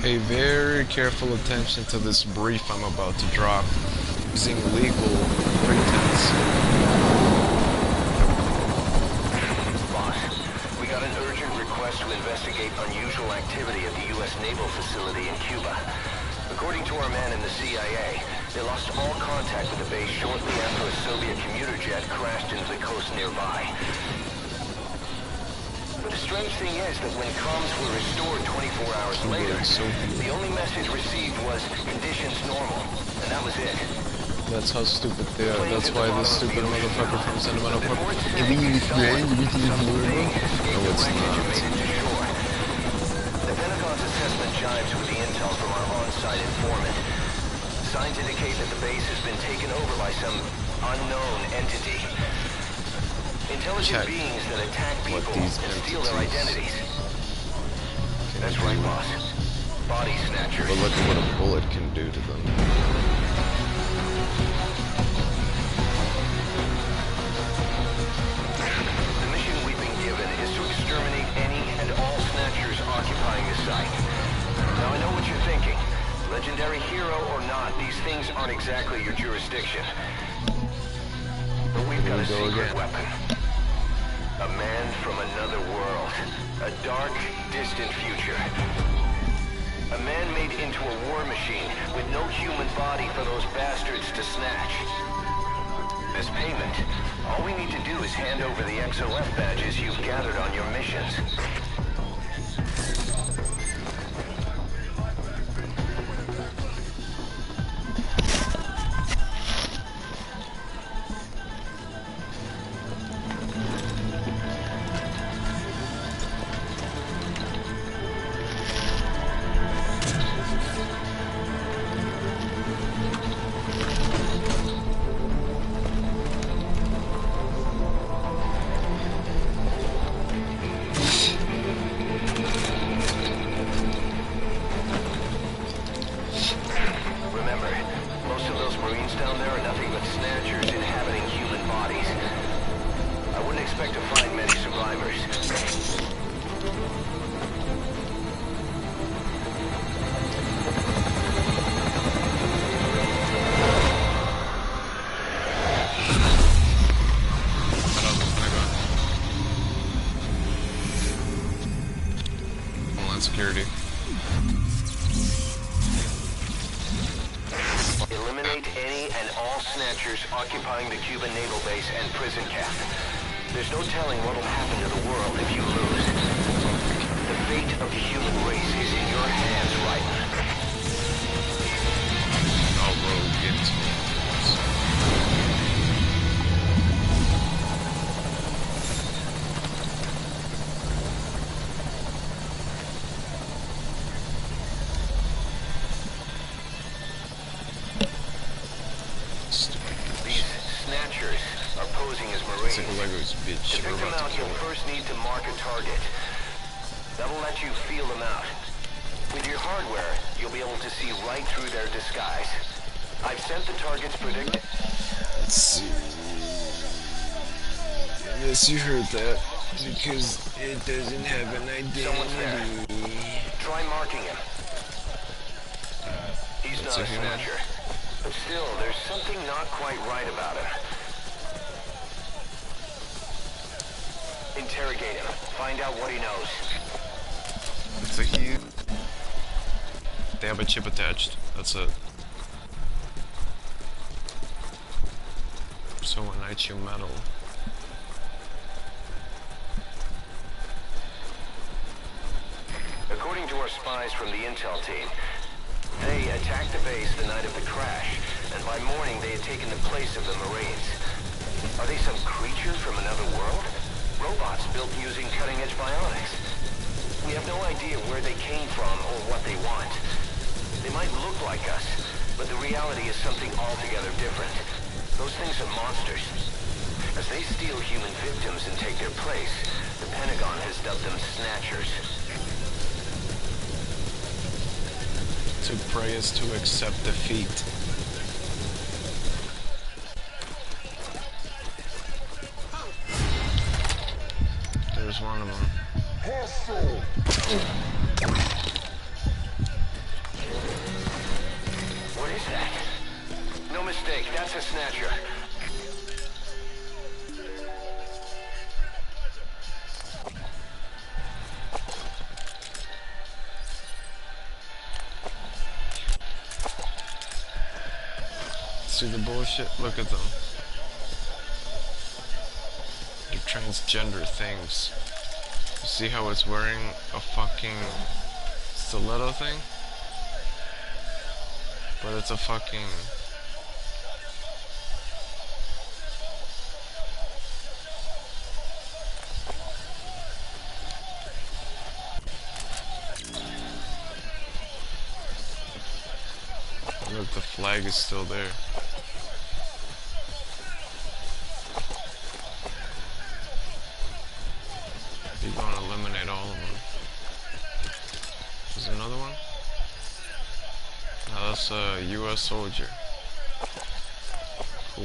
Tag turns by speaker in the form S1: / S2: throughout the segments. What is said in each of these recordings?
S1: Pay very careful attention to this brief I'm about to drop, using legal pretense.
S2: Boss, we got an urgent request to investigate unusual activity at the U.S. Naval facility in Cuba. According to our man in the CIA, they lost all contact with the base shortly after a Soviet commuter jet crashed into the coast nearby. But the strange thing is that when comms were restored 24 hours later, the only message received was conditions normal, and that was it.
S1: That's how stupid they are. That's why this stupid motherfucker from Sentimental Park. Everything is fine, everything is normal. No, it's not.
S2: The Pentagon's assessment jives with the intel from our on-site informant. Signs indicate that the base has been taken over by some unknown entity. Intelligent beings that attack people and steal their identities. That's right, boss. Body snatchers.
S1: But look at what a bullet can do to them.
S2: The mission we've been given is to exterminate any and all snatchers occupying the site. Now I know what you're thinking. Legendary hero or not, these things aren't exactly your jurisdiction. But we've got a secret weapon. A man from another world. A dark, distant future. A man made into a war machine with no human body for those bastards to snatch. As payment, all we need to do is hand over the XOF badges you've gathered on your missions.
S1: Security.
S2: Eliminate any and all snatchers occupying the Cuban naval base and prison camp. There's no telling what'll happen to the world if you lose. The fate of the human race is in your hands, right?
S1: I'll rogue into it.
S2: To pick them out, you'll first need to mark a target. That'll let you feel them out. With your hardware, you'll be able to see right through their disguise. I've sent the targets predicted.
S1: Let's see. Yes, you heard that. Because it doesn't have an identity.
S2: Someone's there. Try marking him. He's not a snatcher. But still, there's something not quite right about him. Interrogate him. Find out what he knows.
S1: It's a huge... They have a chip attached. That's it. So nitro metal.
S2: According to our spies from the intel team, they attacked the base the night of the crash, and by morning they had taken the place of the Marines. Are they some creature from another world? Robots built using cutting-edge bionics. We have no idea where they came from or what they want. They might look like us, but the reality is something altogether different. Those things are monsters. As they steal human victims and take their place, the Pentagon has dubbed them snatchers.
S1: To pray is to accept defeat. There's one of them.
S2: mistake. That's a snatcher.
S1: See the bullshit? Look at them. They're transgender things. You see how it's wearing a fucking stiletto thing? But it's a fucking... Look, the flag is still there. You're gonna eliminate all of them. There's another one? Now that's a US soldier. Cool,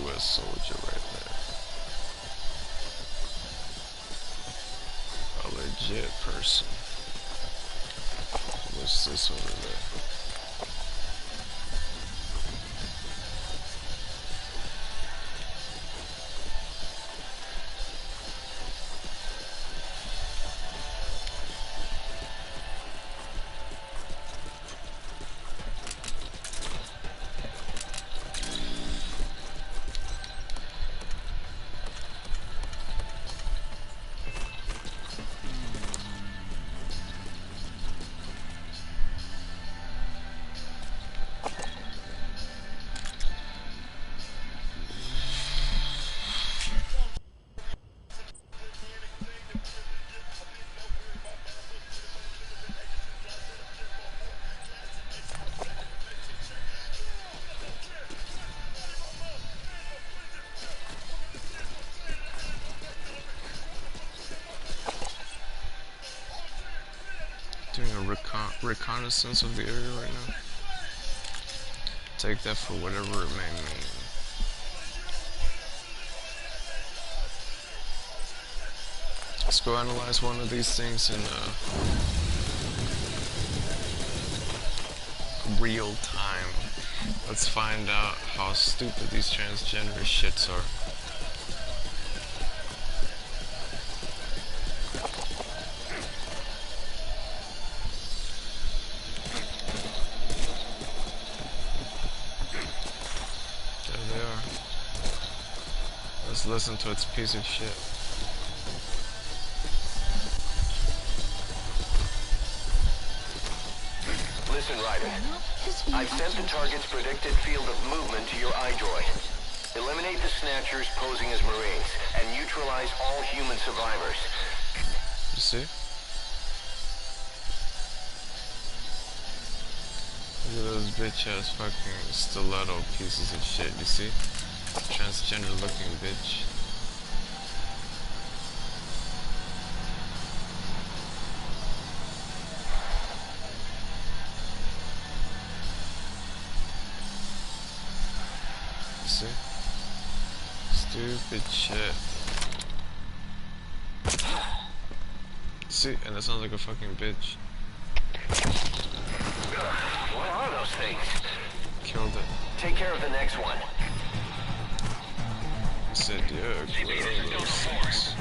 S1: US soldier right there. A legit person. What's this over there? Doing a reconnaissance of the area right now. Take that for whatever it may mean. Let's go analyze one of these things in real time. Let's find out how stupid these transgender shits are. Listen to its piece of shit.
S2: Listen, Ryder. I've sent the target's predicted field of movement to your iDroid. Eliminate the snatchers posing as Marines and neutralize all human survivors.
S1: You see? Look at those bitch ass fucking stiletto pieces of shit, you see? Transgender looking bitch. See? Stupid shit. See? And that sounds like a fucking bitch.
S2: What are those things?
S1: Killed it.
S2: Take care of the next one.
S1: Said, yeah, what are those things?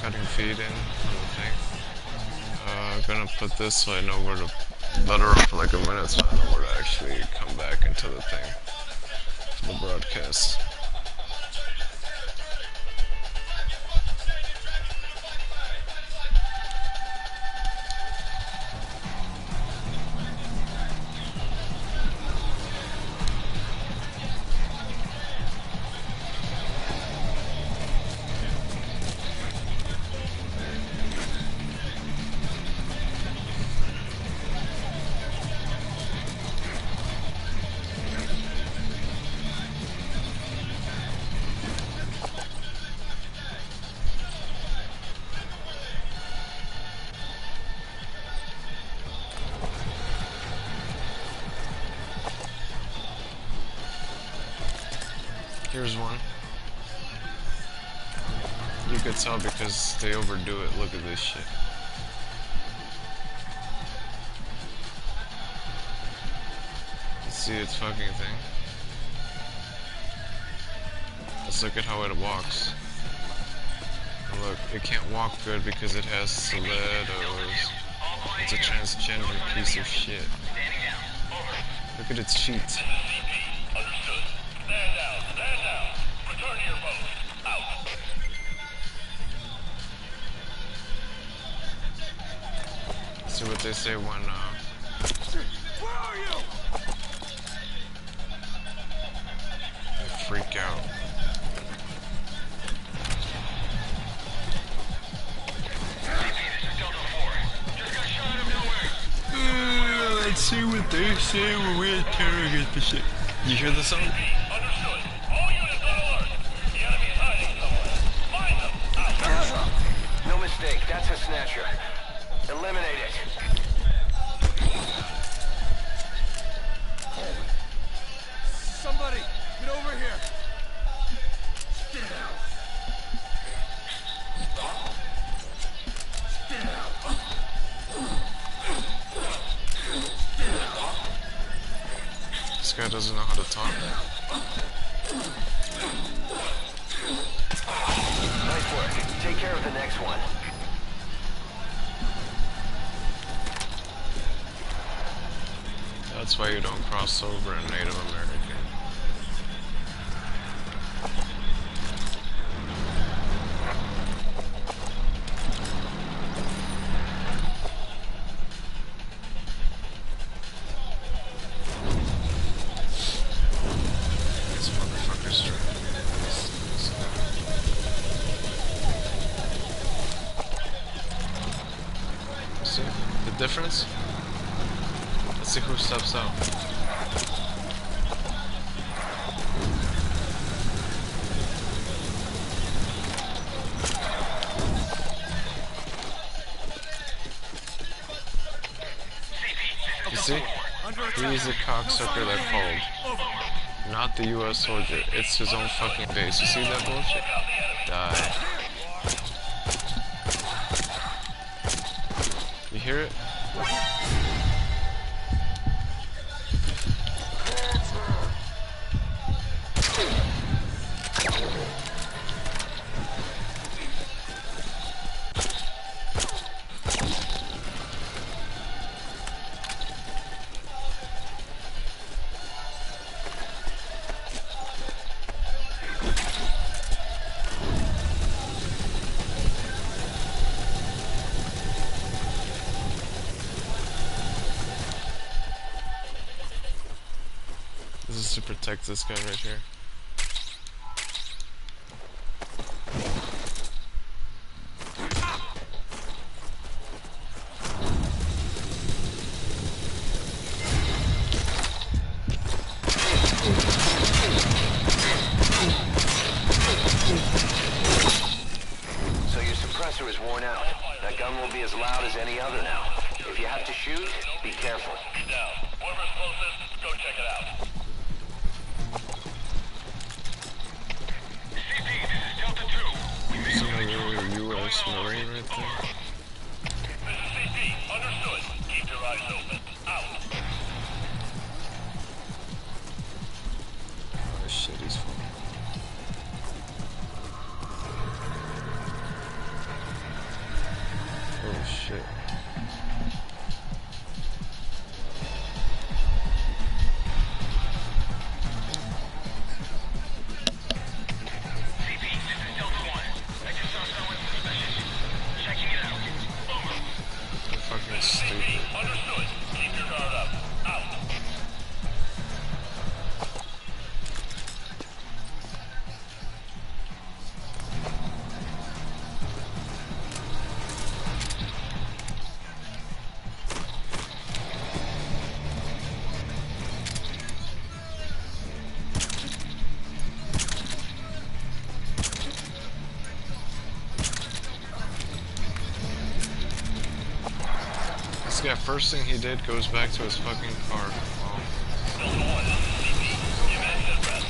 S1: Cutting feed in on the thing. Gonna put this so I know where to let her off for like a minute so I know where to actually come back into the thing for the broadcast. Here's one. You could tell because they overdo it. Look at this shit. See its fucking thing. Let's look at how it walks. And look, it can't walk good because it has stilettos. It's a transgender piece of shit. Look at its feet. See what they say when
S3: Where are you?
S1: they freak out. Let's see what they say when we interrogate the shit. You hear the song?
S3: Understood. All units on alert. The enemy is hiding somewhere. Find them. Out.
S2: No mistake, that's a snatcher. Eliminate it.
S3: Somebody, get over here. Get out.
S1: This guy doesn't know how to talk.
S2: Nice work. Take care of the next one.
S1: That's why you don't cross over a Native American. These motherfuckers are... See the difference? Let's see who steps out. You see? He's a cocksucker that called. Not the US soldier. It's his own fucking base. You see that bullshit? Die. You hear it? This is to protect this guy right here.
S2: So your suppressor is worn out. That gun will be as loud as any other now. If you have to shoot, be careful.
S3: Down. Whoever's closest, go check it out. CP, this is Delta 2. We may
S1: Some
S3: have
S1: other US Marine right there.
S3: This is CP. Understood. Keep your eyes open. Out.
S1: Oh shit, he's falling. Oh shit.
S3: CP, this is Delta 1. I just saw someone suspicious. Checking it out. Over.
S1: They're fucking stupid.
S3: Understood. Keep your guard up. Out.
S1: This guy, first thing he did, goes back to his fucking car. Oh.
S3: Delta 1, this is CP. Give in and rest.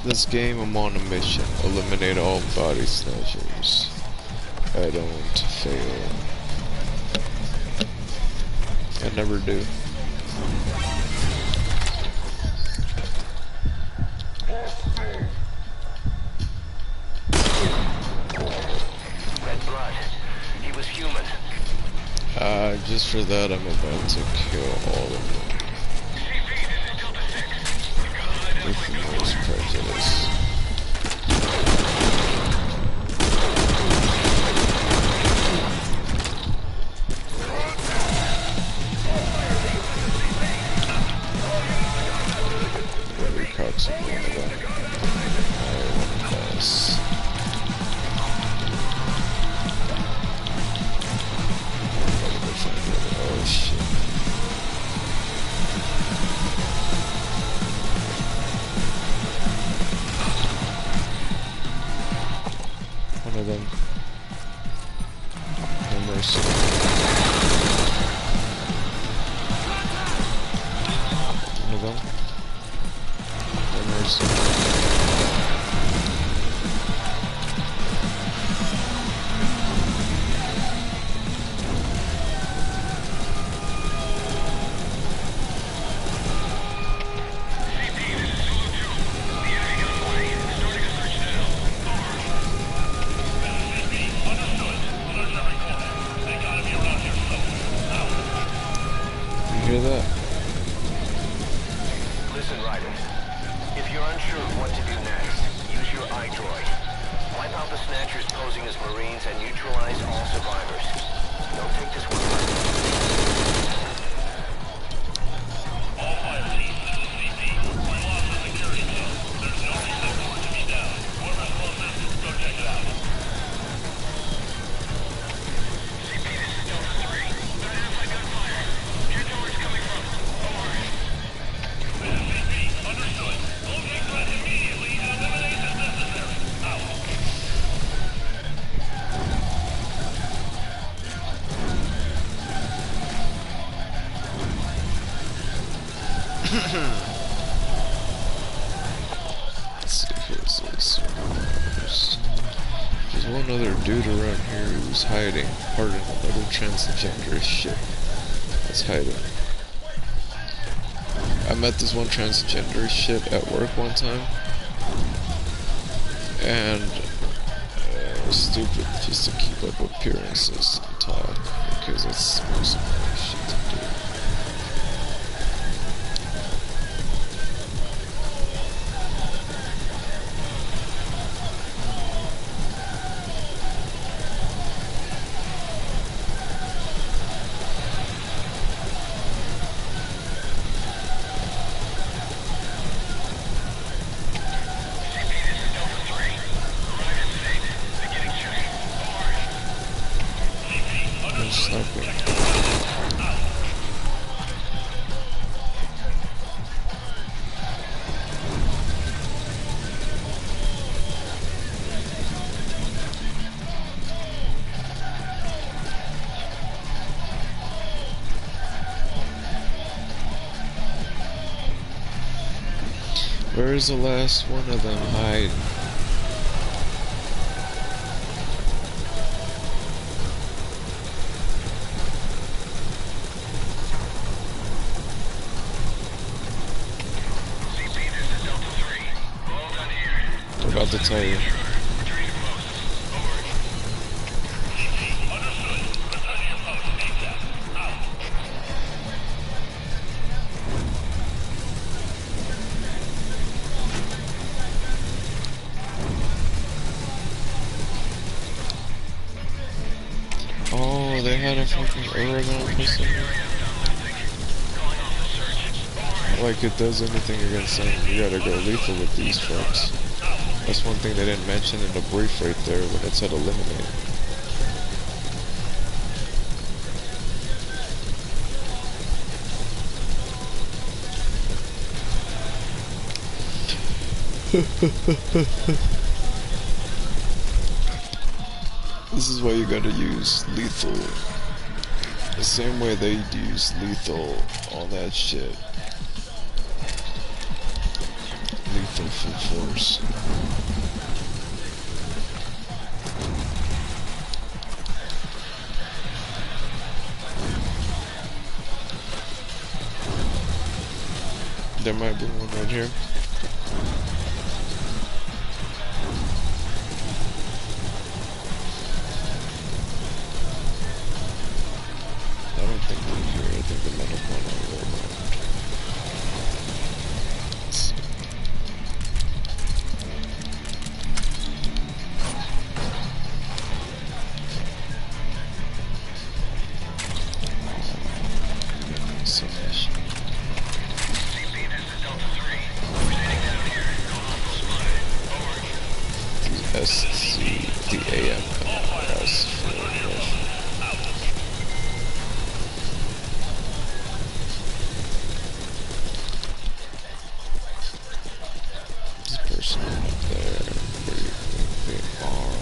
S1: This game, I'm on a mission. Eliminate all body snatchers. I don't fail. I never do.
S2: Red blood. He was human.
S1: Just for that, I'm about to kill all of them. With the most prejudice. Oh shit. One of them. No mercy. One of them. No mercy. Hear that?
S2: Listen, Ryder. If you're unsure of what to do next, use your iDroid. Wipe out the Snatchers posing as Marines and neutralize all survivors. Don't take this one lightly.
S3: All fire teams, this is CP. We lost the security zone. There's no reason for it to be down. Whoever's closest, go check it out. CP, this is Delta 3. They're half by gunfire. Here's where it's coming from. Over. This is CP. Understood. Locate threat immediately and eliminate as necessary. Out.
S1: Let's see if it's this. There's one other dude around here who's hiding. Pardon, another transgender shit. That's hiding. I met this one transgender shit at work one time. And it was stupid just to keep up appearances and talk. Because it's the most annoying shit to do. Where's the last one of them hiding?
S3: CP, this is Delta 3. We're all done here.
S1: I'm about to tell you.
S3: Retreat to post. Over. CP, understood. Return to your post. ASAP. Out.
S1: Oh, they had a fucking Oregon person. Like it does anything against them. You gotta go lethal with these folks. That's one thing they didn't mention in the brief right there when it said eliminate. This is why you gotta use lethal. The same way they use lethal on that shit. Lethal full force. There might be one right here. I don't think they're here. I think they might have gone all the way around. Let's see. Goodness.
S3: CP, this is Delta 3. We're sitting down here. No hostile spotted. Over.
S1: The SC, the AM commanders. This person up there, where do you think they are?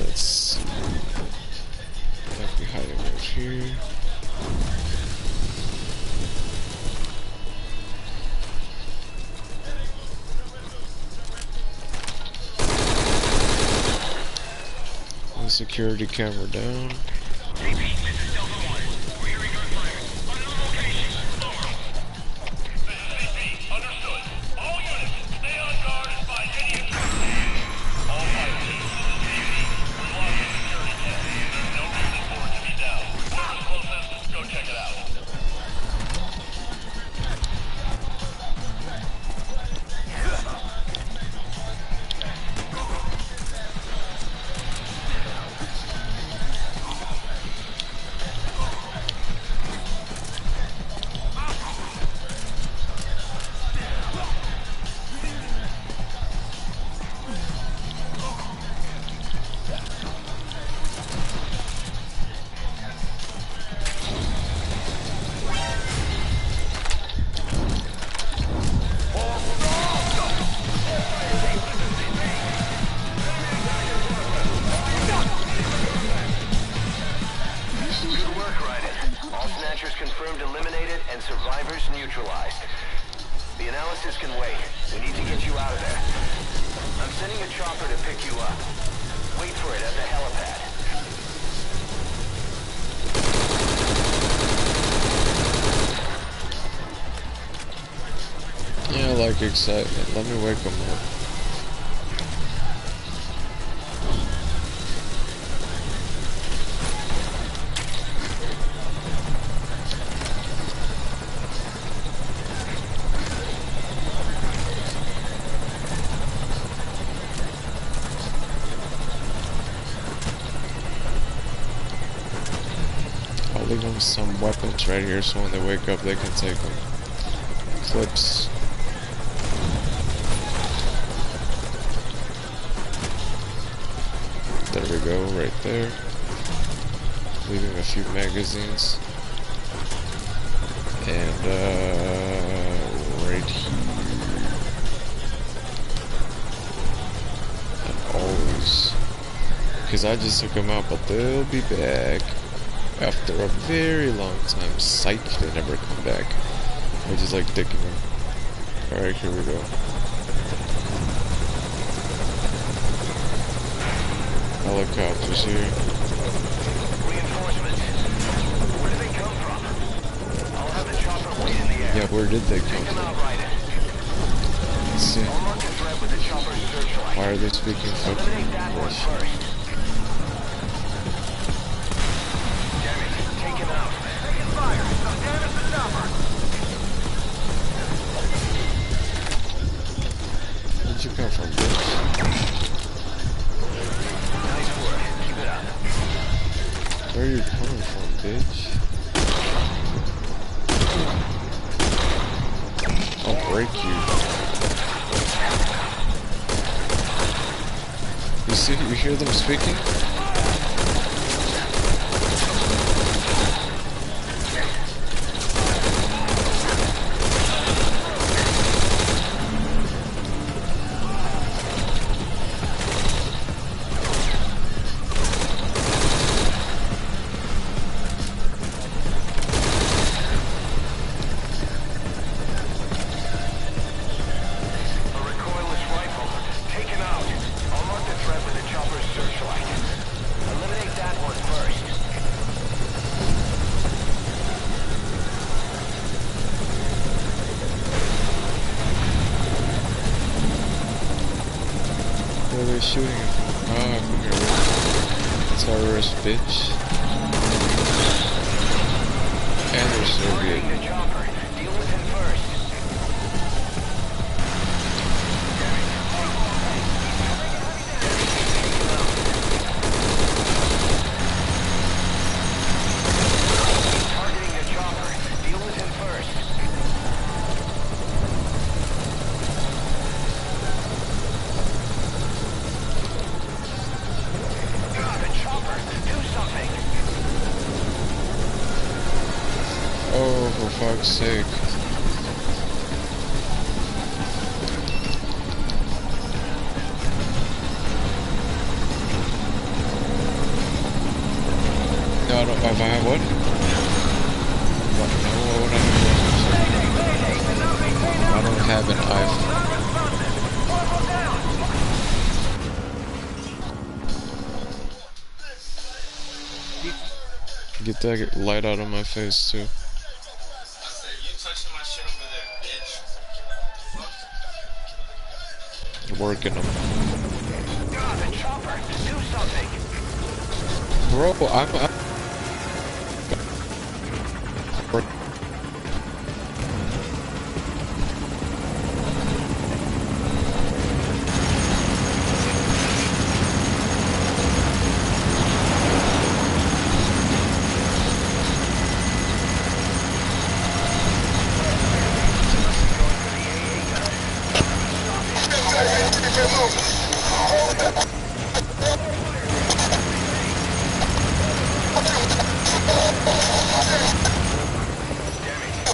S1: Let's see. Might be hiding right here. Security camera down.
S3: CP, this is Delta 1. We're hearing gunfire. Unknown location. Over. This is CP. Understood. All units, stay on guard and find any intrusion. All pilots, this is TV. We lost the security cam. There's no reason for it to be down. Whoever's closest, go check it out. Good work, Ryden. All snatchers confirmed eliminated and survivors neutralized. The analysis can wait. We need to get you out of there. I'm sending a chopper to pick you up. Wait for it at the helipad.
S1: Yeah, I like excitement. Let me wake them up. I'll leave them some weapons right here so when they wake up they can take them. Clips. There we go, right there. Leaving a few magazines. And, right here. And always. Because I just took them out, but they'll be back. After a very long time. Psych, they never come back. I just like dicking them. Alright, here we go. Helicopters here.
S2: Reinforcements. Where did they come from? I'll have the chopper wait in the air.
S1: Yeah, where did they come
S2: Take them
S1: from?
S2: out, Ryden.
S1: Let's see.
S2: I'll mark the threat with the chopper's searchlight.
S1: Why are they speaking fucking
S2: Eliminate that one
S1: English?
S2: first. Damn it, take him out. Taking fire. Some damage the chopper.
S1: Where'd you come from, bitch?
S2: Nice work. Keep it up.
S1: Where are you coming from, bitch? I'll break you. You see, you hear them speaking? are they shooting at me? Ah, come here, terrorist bitch. And they're Soviet.
S2: The chopper. Deal with him first. Targeting the chopper. Deal with him first. The chopper. Do something.
S1: Oh, for fuck's sake. No, I don't have what? What? No, what would I don't have an iPhone. Get that light out of my face too. Working them.
S2: The chopper. Do something.
S1: Bro, I'm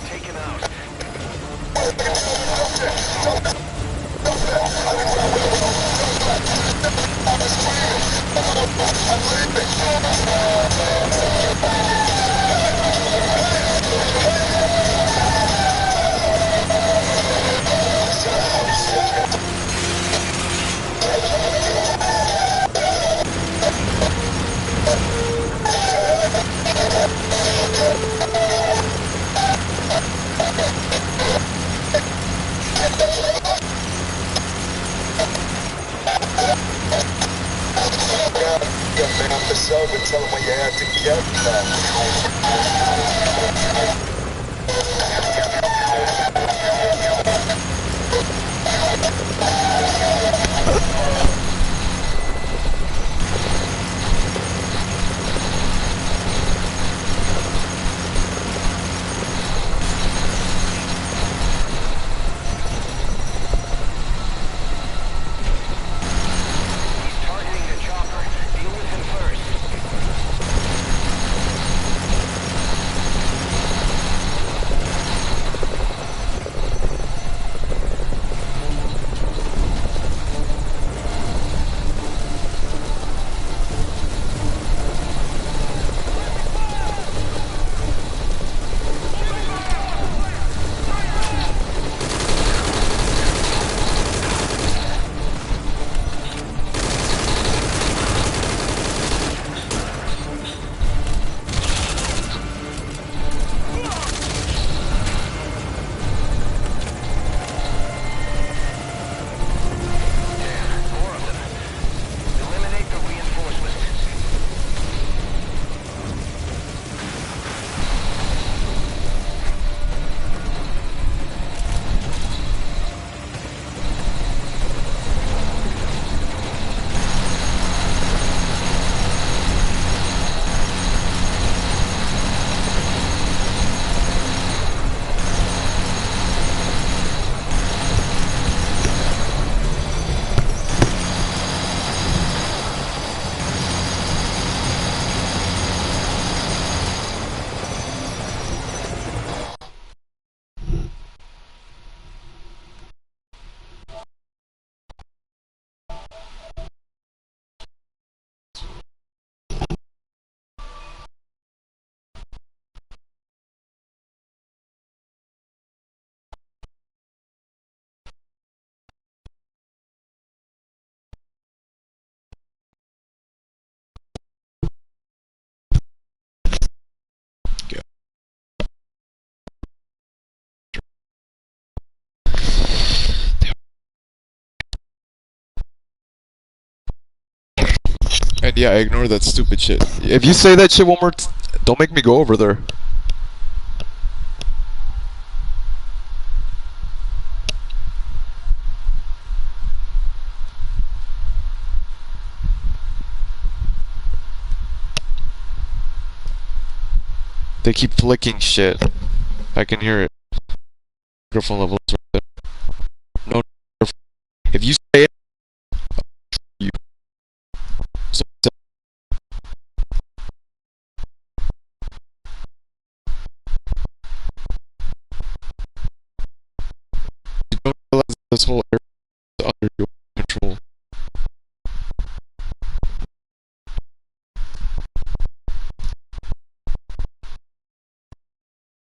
S2: Take him out.
S4: And tell them what you had to get.
S5: And yeah, ignore that stupid shit. If you say that shit one more don't make me go over there. They keep flicking shit. I can hear it. Microphone level is right there. No, if you say it, you. So, you don't realize this whole area is under your control.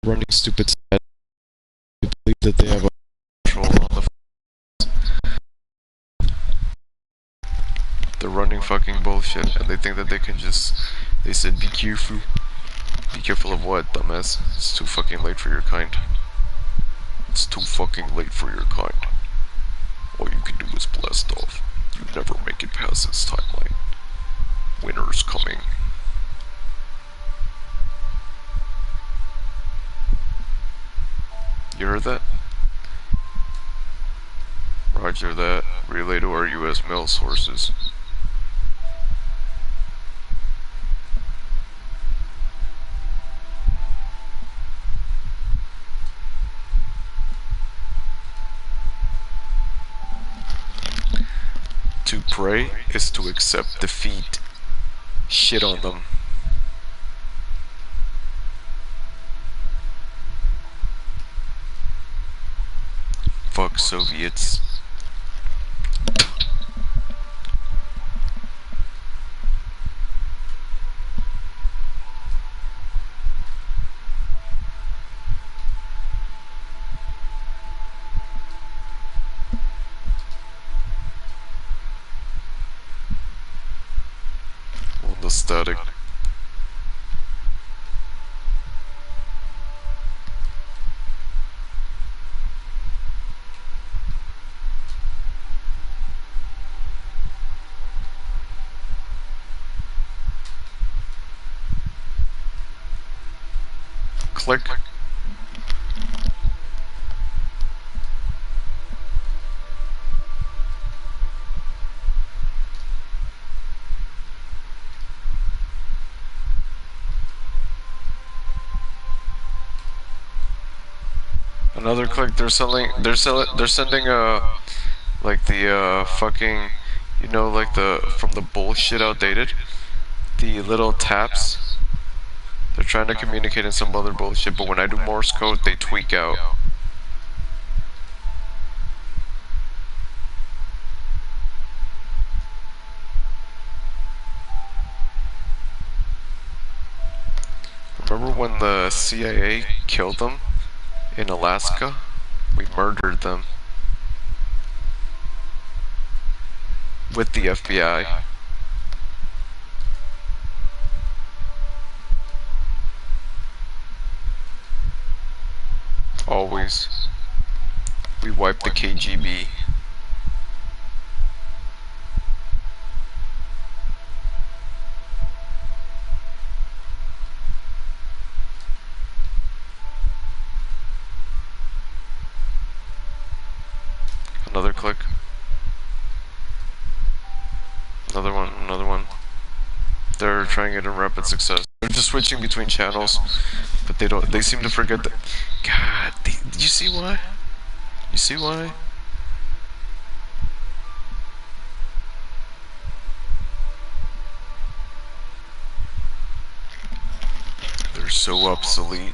S5: Running stupid side. You believe that they have a control on the. They're running fucking bullshit, and they think that they can just. They said, be careful. Be careful of what, dumbass? It's too fucking late for your kind. It's too fucking late for your kind. All you can do is blast off. You never make it past this timeline. Winter's coming. You heard that? Roger that. Relay to our US mail sources. To pray is to accept defeat. Shit on them. Fuck Soviets. The static. Click. Another click. They're sending like the fucking, you know, like the from the bullshit outdated, the little taps. They're trying to communicate in some other bullshit, but when I do Morse code, they tweak out. Remember when the CIA killed them in Alaska? We murdered them with the FBI. Always. We wiped the KGB. Another click. Another one, another one. They're trying it in rapid success. They're just switching between channels, but they seem to forget that. God, did you see why? You see why? They're so obsolete.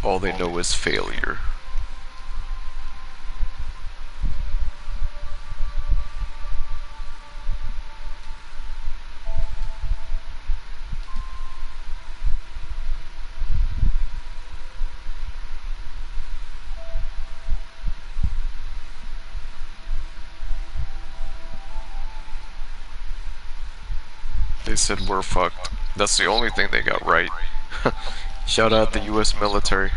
S5: All they know is failure. They said we're fucked. That's the only thing they got right. Shout out the US military.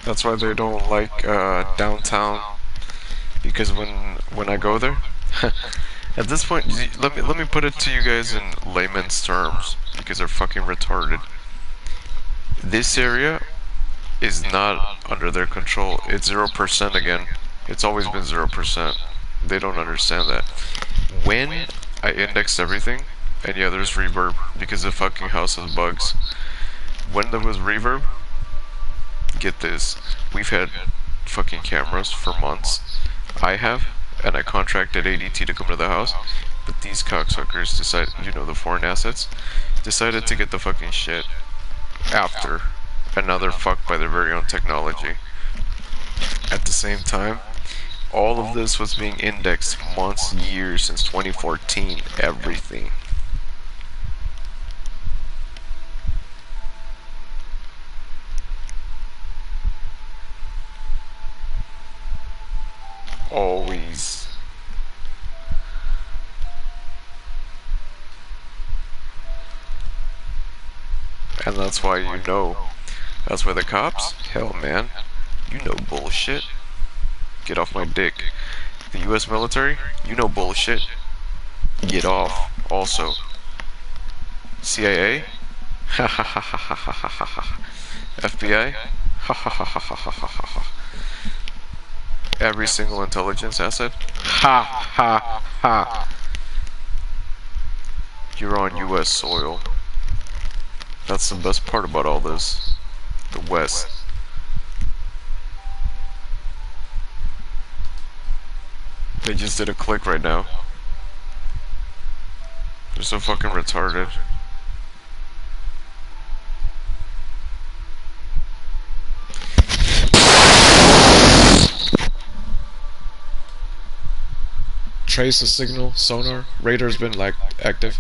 S5: That's why they don't like downtown. Because when I go there, at this point, let me put it to you guys in layman's terms because they're fucking retarded. This area is not under their control. It's 0% again. It's always been 0%. They don't understand that. When I indexed everything, and yeah, there's reverb because the fucking house has bugs. When there was reverb, get this, we've had fucking cameras for months. I have, and I contracted ADT to come to the house, but these cocksuckers decided, you know, the foreign assets, decided to get the fucking shit after, and now they're fucked by their very own technology. At the same time, all of this was being indexed months, years, since 2014, everything. Always. And that's why you know. That's why the cops? Hell, man. You know bullshit. Get off my dick. The US military? You know bullshit. Get off. Also. CIA? Ha ha ha ha ha ha ha ha. FBI? Ha ha ha ha ha ha ha ha. Every single intelligence asset? Ha ha ha. You're on US soil. That's the best part about all this. The West. They just did a click right now. They're so fucking retarded. Trace the signal, sonar, radar's been like active.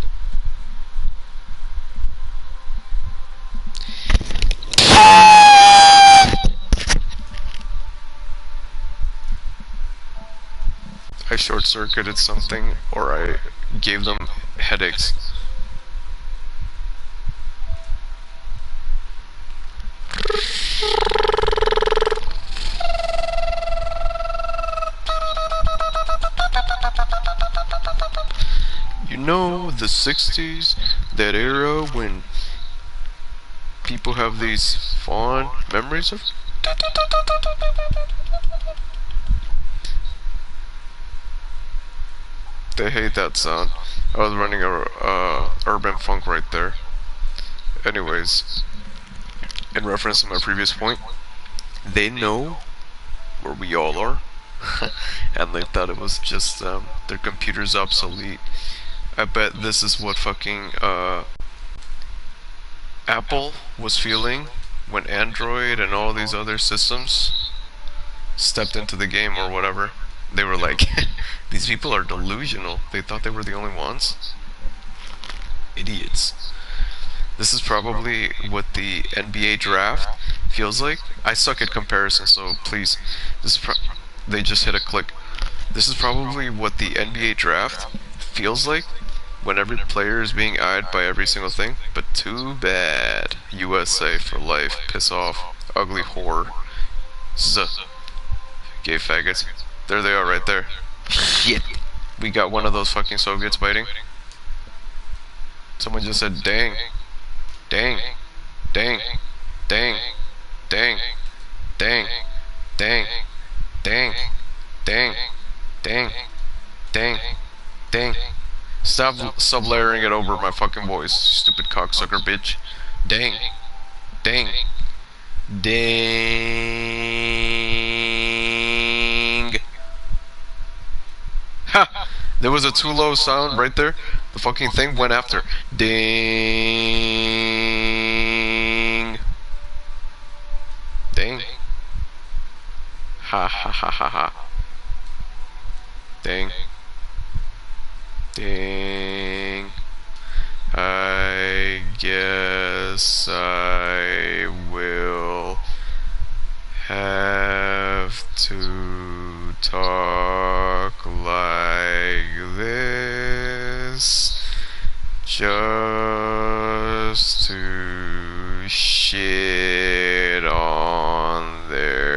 S5: I short-circuited something, or I gave them headaches. You know, the 60s, that era when people have these fond memories of. They hate that sound. I was running a urban funk right there. Anyways, in reference to my previous point, they know where we all are, and they thought it was just their computer's obsolete. I bet this is what fucking Apple was feeling when Android and all these other systems stepped into the game or whatever. They were like, these people are delusional. They thought they were the only ones. Idiots. This is probably what the NBA draft feels like. I suck at comparison, so please. They just hit a click. This is probably what the NBA draft feels like when every player is being eyed by every single thing. But too bad. USA for life. Piss off. Ugly whore. Gay faggots. There they are right there. Shit. We got one of those fucking Soviets biting. Someone just said dang. Dang. Dang. Dang. Dang. Dang. Dang. Dang. Dang. Dang. Dang. Dang. Stop sub-layering it over my fucking voice, stupid cocksucker bitch. Dang. Dang. Dang. Ha! There was a too low sound right there. The fucking thing went after. Ding. Dang. Ha ha ha ha ha. Dang. Dang. I guess I will have to talk like this just to shit on their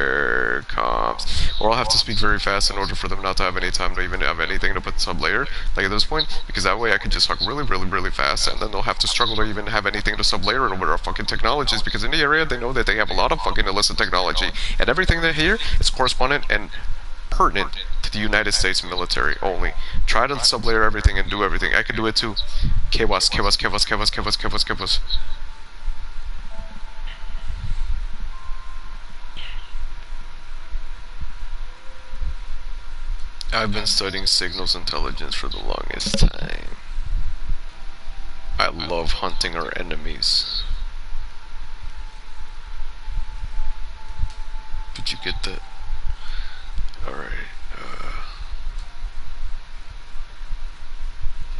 S5: to speak very fast in order for them not to have any time to even have anything to put sub-layer, like at this point, because that way I could just talk really fast, and then they'll have to struggle to even have anything to sub-layer in over our fucking technologies, because in the area, they know that they have a lot of fucking illicit technology, and everything they hear is correspondent and pertinent to the United States military only. Try to sub-layer everything and do everything. I can do it too. Kewas. I've been studying signals intelligence for the longest time. I love hunting our enemies. Did you get that? Alright,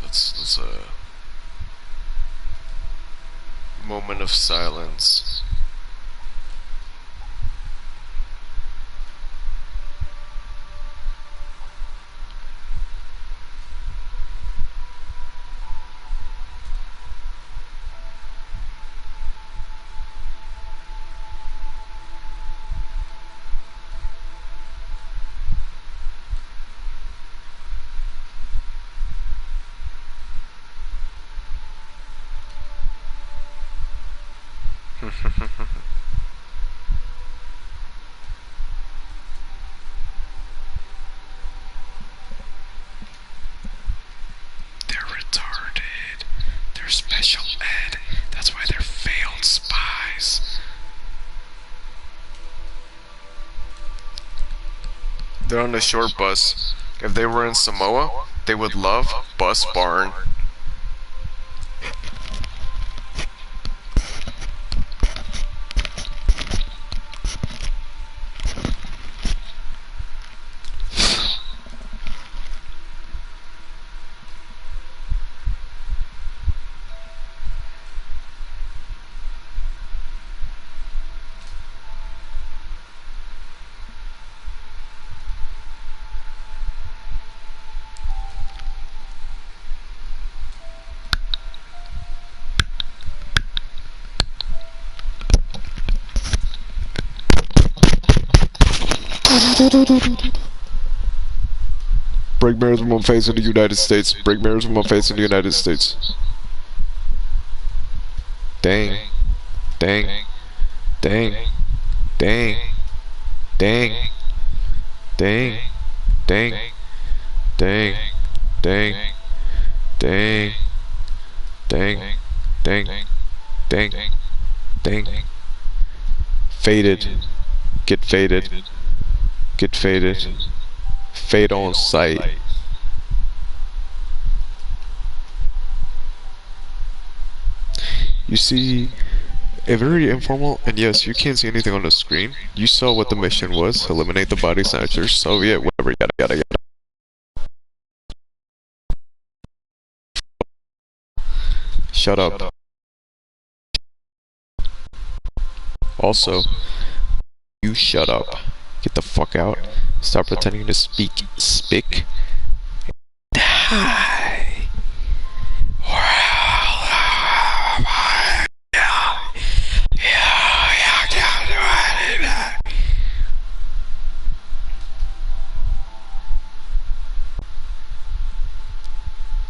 S5: let's moment of silence. They're retarded. They're special ed. That's why they're failed spies. They're on the short bus. If they were in Samoa, they would love Bus Barn. Break mirrors with one face in the United States. Break mirrors with one face in the United States. Dang. Dang. Dang. Dang. Dang. Dang. Dang. Dang. Dang. Dang. Dang. Dang. Dang. Dang. Faded. Get faded. Get faded. Fade on sight. You see, a very informal, and yes, you can't see anything on the screen. You saw what the mission was: eliminate the body snatchers, Soviet, whatever, yada yada yada. Shut up. Also, you shut up. Get the fuck out. Stop pretending to speak. Spick. Die.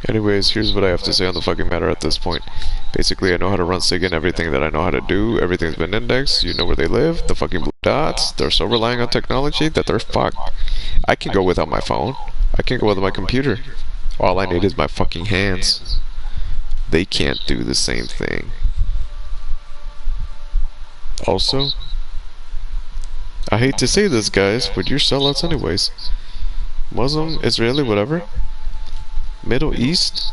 S5: Anyways, here's what I have to say on the fucking matter at this point. Basically, I know how to run SIG and everything that I know how to do. Everything's been indexed. You know where they live. The fucking blue dots. They're so relying on technology that they're fucked. I can go without my phone. I can go without my computer. All I need is my fucking hands. They can't do the same thing. Also, I hate to say this, guys, but you're sellouts anyways. Muslim, Israeli, whatever. Middle East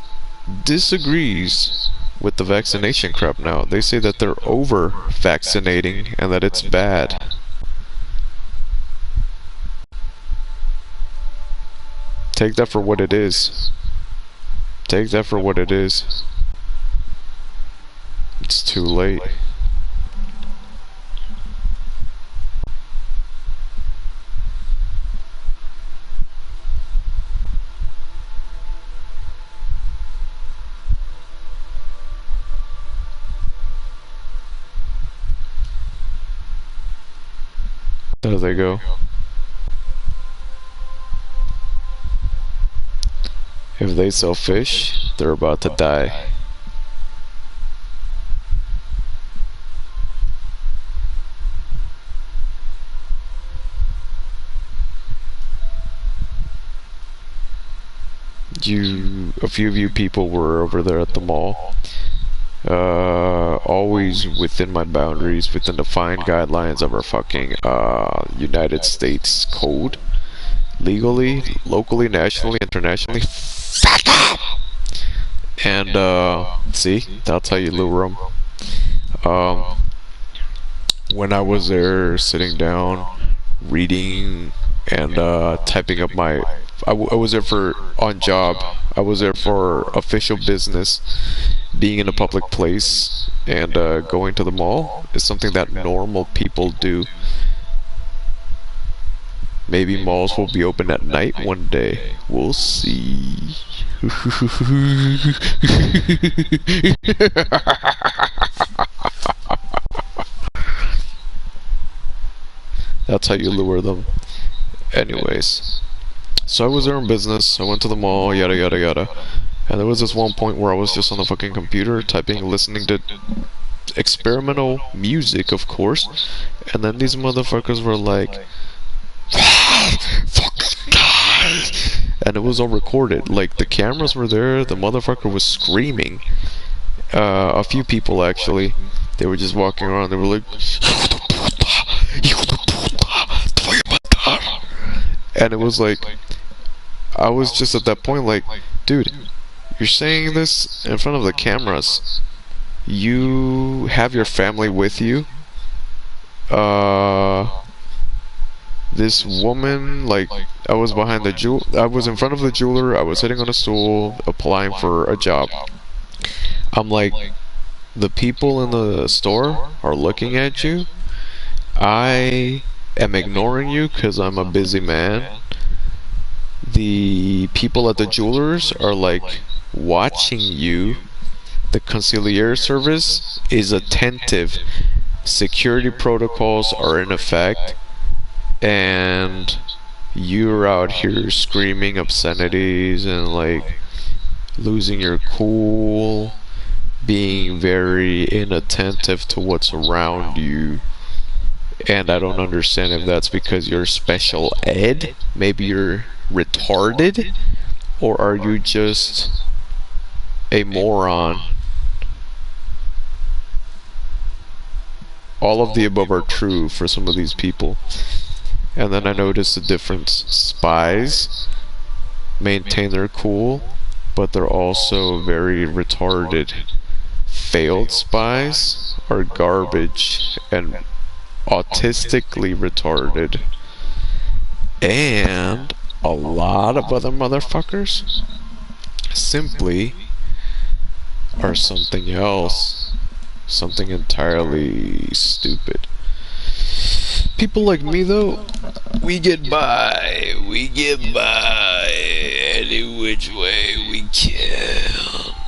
S5: disagrees with the vaccination crap now. They say that they're over vaccinating and that it's bad. Take that for what it is. Take that for what it is. It's too late. There they go. If they sell fish, they're about to die. A few of you people were over there at the mall. Always within my boundaries, within the fine guidelines of our fucking United States code. Legally, locally, nationally, internationally. And see, that's how you lure them. When I was there sitting down, reading and typing up my, I was there for on job. I was there for official business. Being in a public place and going to the mall is something that normal people do. Maybe malls will be open at night one day. We'll see. That's how you lure them. Anyways, so I was there in business. I went to the mall, yada yada yada. And there was this one point where I was just on the fucking computer typing, listening to experimental music, of course. And then these motherfuckers were like, fucking die! And it was all recorded. Like, the cameras were there, the motherfucker was screaming. A few people, actually. They were just walking around, they were like, and it was like, I was just at that point like, dude, you're saying this in front of the cameras. You have your family with you. This woman, like, I was behind the I was in front of the jeweler. I was sitting on a stool, applying for a job. I'm like, the people in the store are looking at you. I am ignoring you because I'm a busy man. The people at the jewelers are like watching you. The concierge service is attentive. Security protocols are in effect, and you're out here screaming obscenities and like losing your cool, being very inattentive to what's around you. And I don't understand if that's because you're special ed, maybe you're retarded, or are you just a moron? All of the above are true for some of these people. And then I noticed the difference. Spies maintain their cool, but they're also very retarded. Failed spies are garbage and autistically retarded. And a lot of other motherfuckers simply are something else. Something entirely stupid. People like me, though, we get by. We get by any which way we can.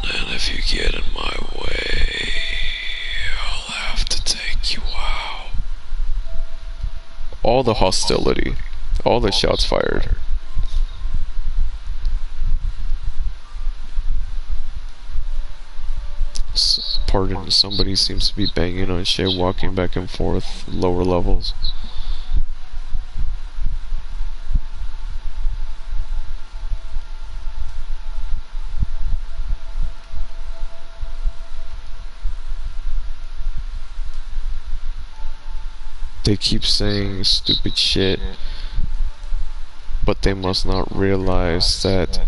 S5: And if you get in my way, I'll have to take you out. All the hostility, all the shots fired. Pardon, somebody seems to be banging on shit, walking back and forth, lower levels. They keep saying stupid shit, but they must not realize that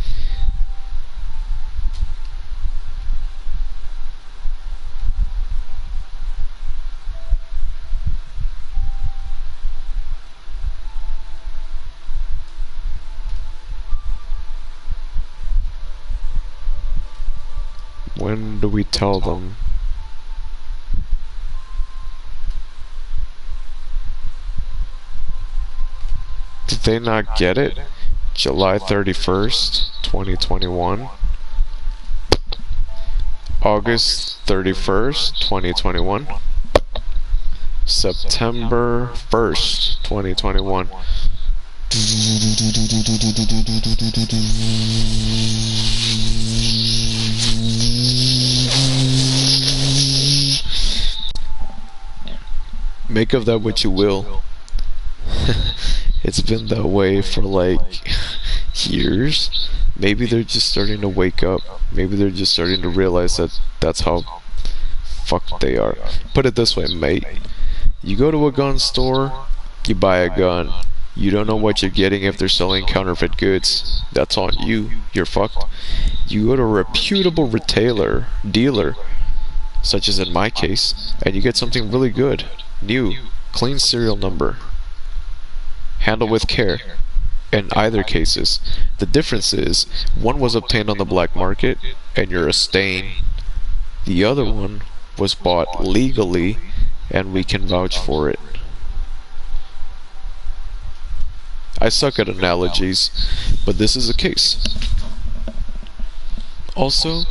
S5: when do we tell them? Did they not get it? July 31st, 2021. August 31st, 2021. September 1st, 2021. Make of that what you will. It's been that way for like years. Maybe they're just starting to wake up. Maybe they're just starting to realize that that's how fucked they are. Put it this way, mate. You go to a gun store, you buy a gun. You don't know what you're getting if they're selling counterfeit goods. That's on you. You're fucked. You go to a reputable retailer, dealer, such as in my case, and you get something really good, new, clean serial number. Handle with care. In either cases, the difference is one was obtained on the black market and you're a stain. The other one was bought legally and we can vouch for it. I suck at analogies, but this is the case. Also,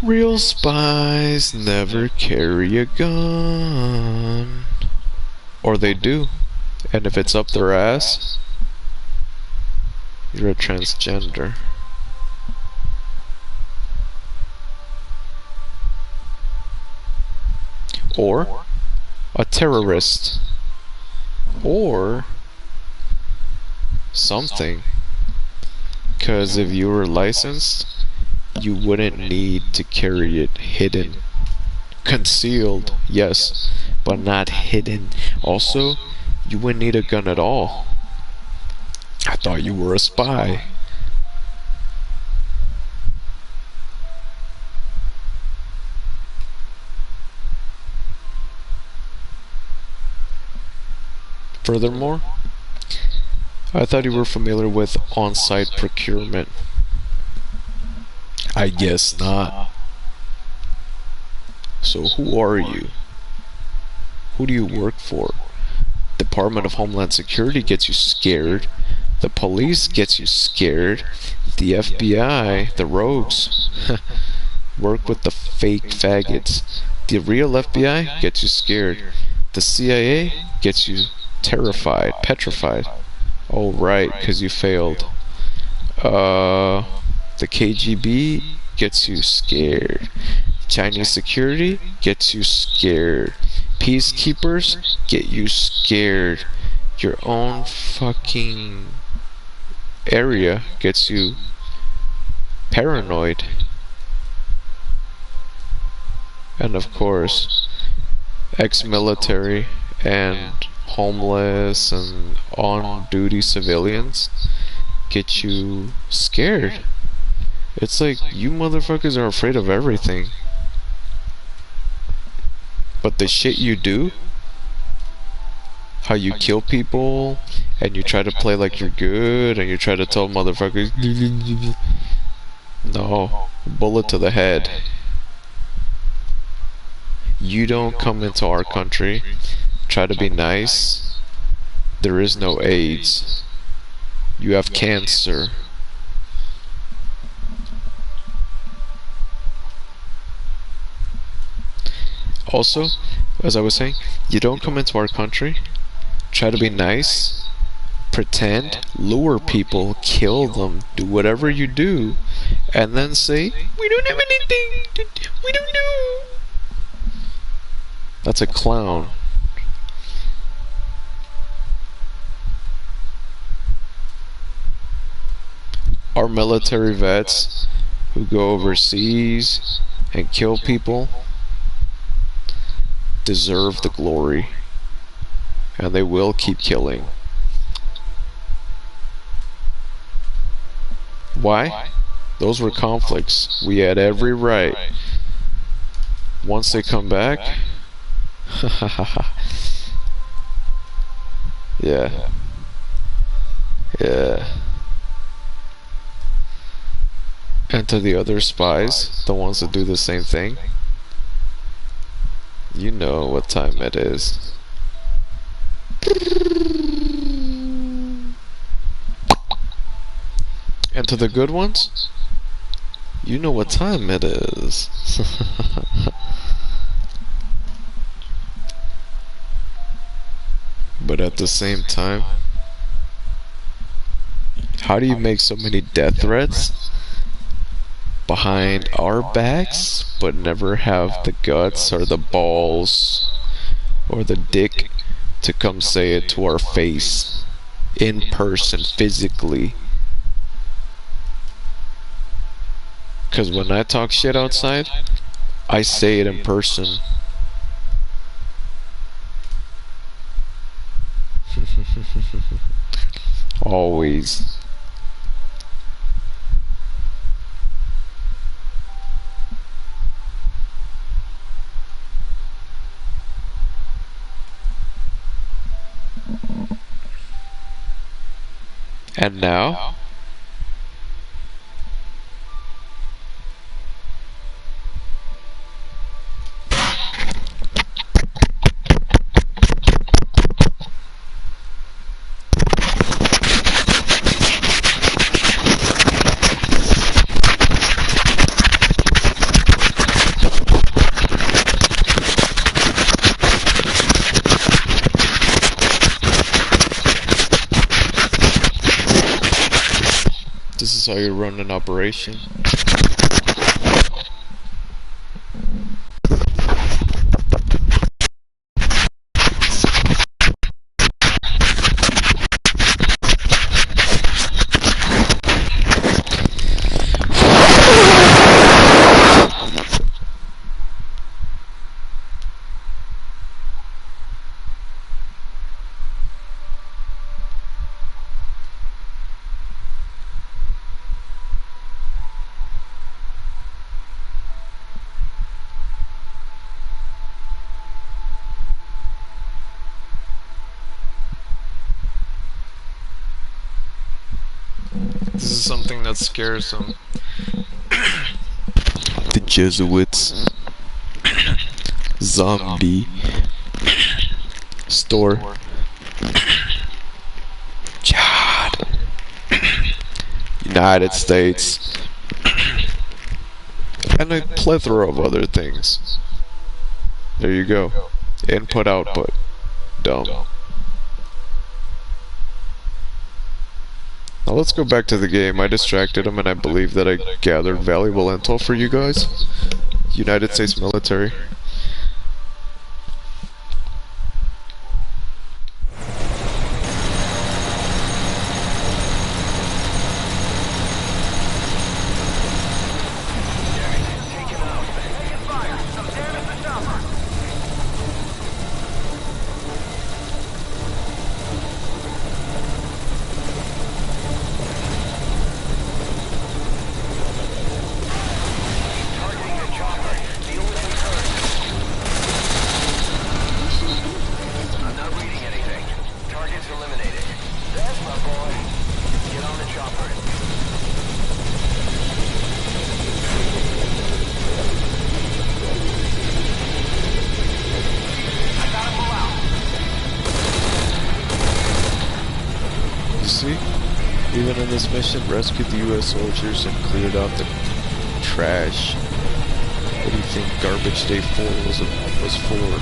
S5: real spies never carry a gun. Or they do. And if it's up their ass, you're a transgender. Or a terrorist. Or something. Because if you were licensed, you wouldn't need to carry it hidden. Concealed, yes, but not hidden. Also, you wouldn't need a gun at all. I thought you were a spy. Furthermore, I thought you were familiar with on-site procurement. I guess not. So who are you? Who do you work for? Department of Homeland Security gets you scared. The police gets you scared. The FBI, the rogues, work with the fake faggots. The real FBI gets you scared. The CIA gets you terrified, petrified. Oh right, because you failed. The KGB gets you scared. Chinese security gets you scared. Peacekeepers get you scared. Your own fucking area gets you paranoid. And of course, ex-military and homeless and on-duty civilians get you scared. It's like, you motherfuckers are afraid of everything. But the shit you do, how you kill people, and you try to play like you're good, and you try to tell motherfuckers, no, bullet to the head. You don't come into our country, try to be nice, there is no AIDS. You have cancer. Also, as I was saying, you don't come into our country, try to be nice, pretend, lure people, kill them, do whatever you do, and then say, we don't have anything, we don't know. That's a clown. Our military vets who go overseas and kill people deserve the glory, and they will keep killing. Why? Those were conflicts. We had every right. Once they come back, yeah. And to the other spies, the ones that do the same thing, you know what time it is. And to the good ones, you know what time it is. But at the same time, how do you make so many death threats behind our backs, but never have the guts or the balls or the dick to come say it to our face, in person, physically. Cause when I talk shit outside, I say it in person. Always. And now? This is how you run an operation. This is something that scares them. The Jesuits. Zombie. Store. Jihad. United States. And a plethora of other things. There you go. Input, output. Dumb. Now let's go back to the game. I distracted him and I believe that I gathered valuable intel for you guys. United States military. Even in this mission, rescued the US soldiers and cleared out the trash. What do you think Garbage Day 4 was for?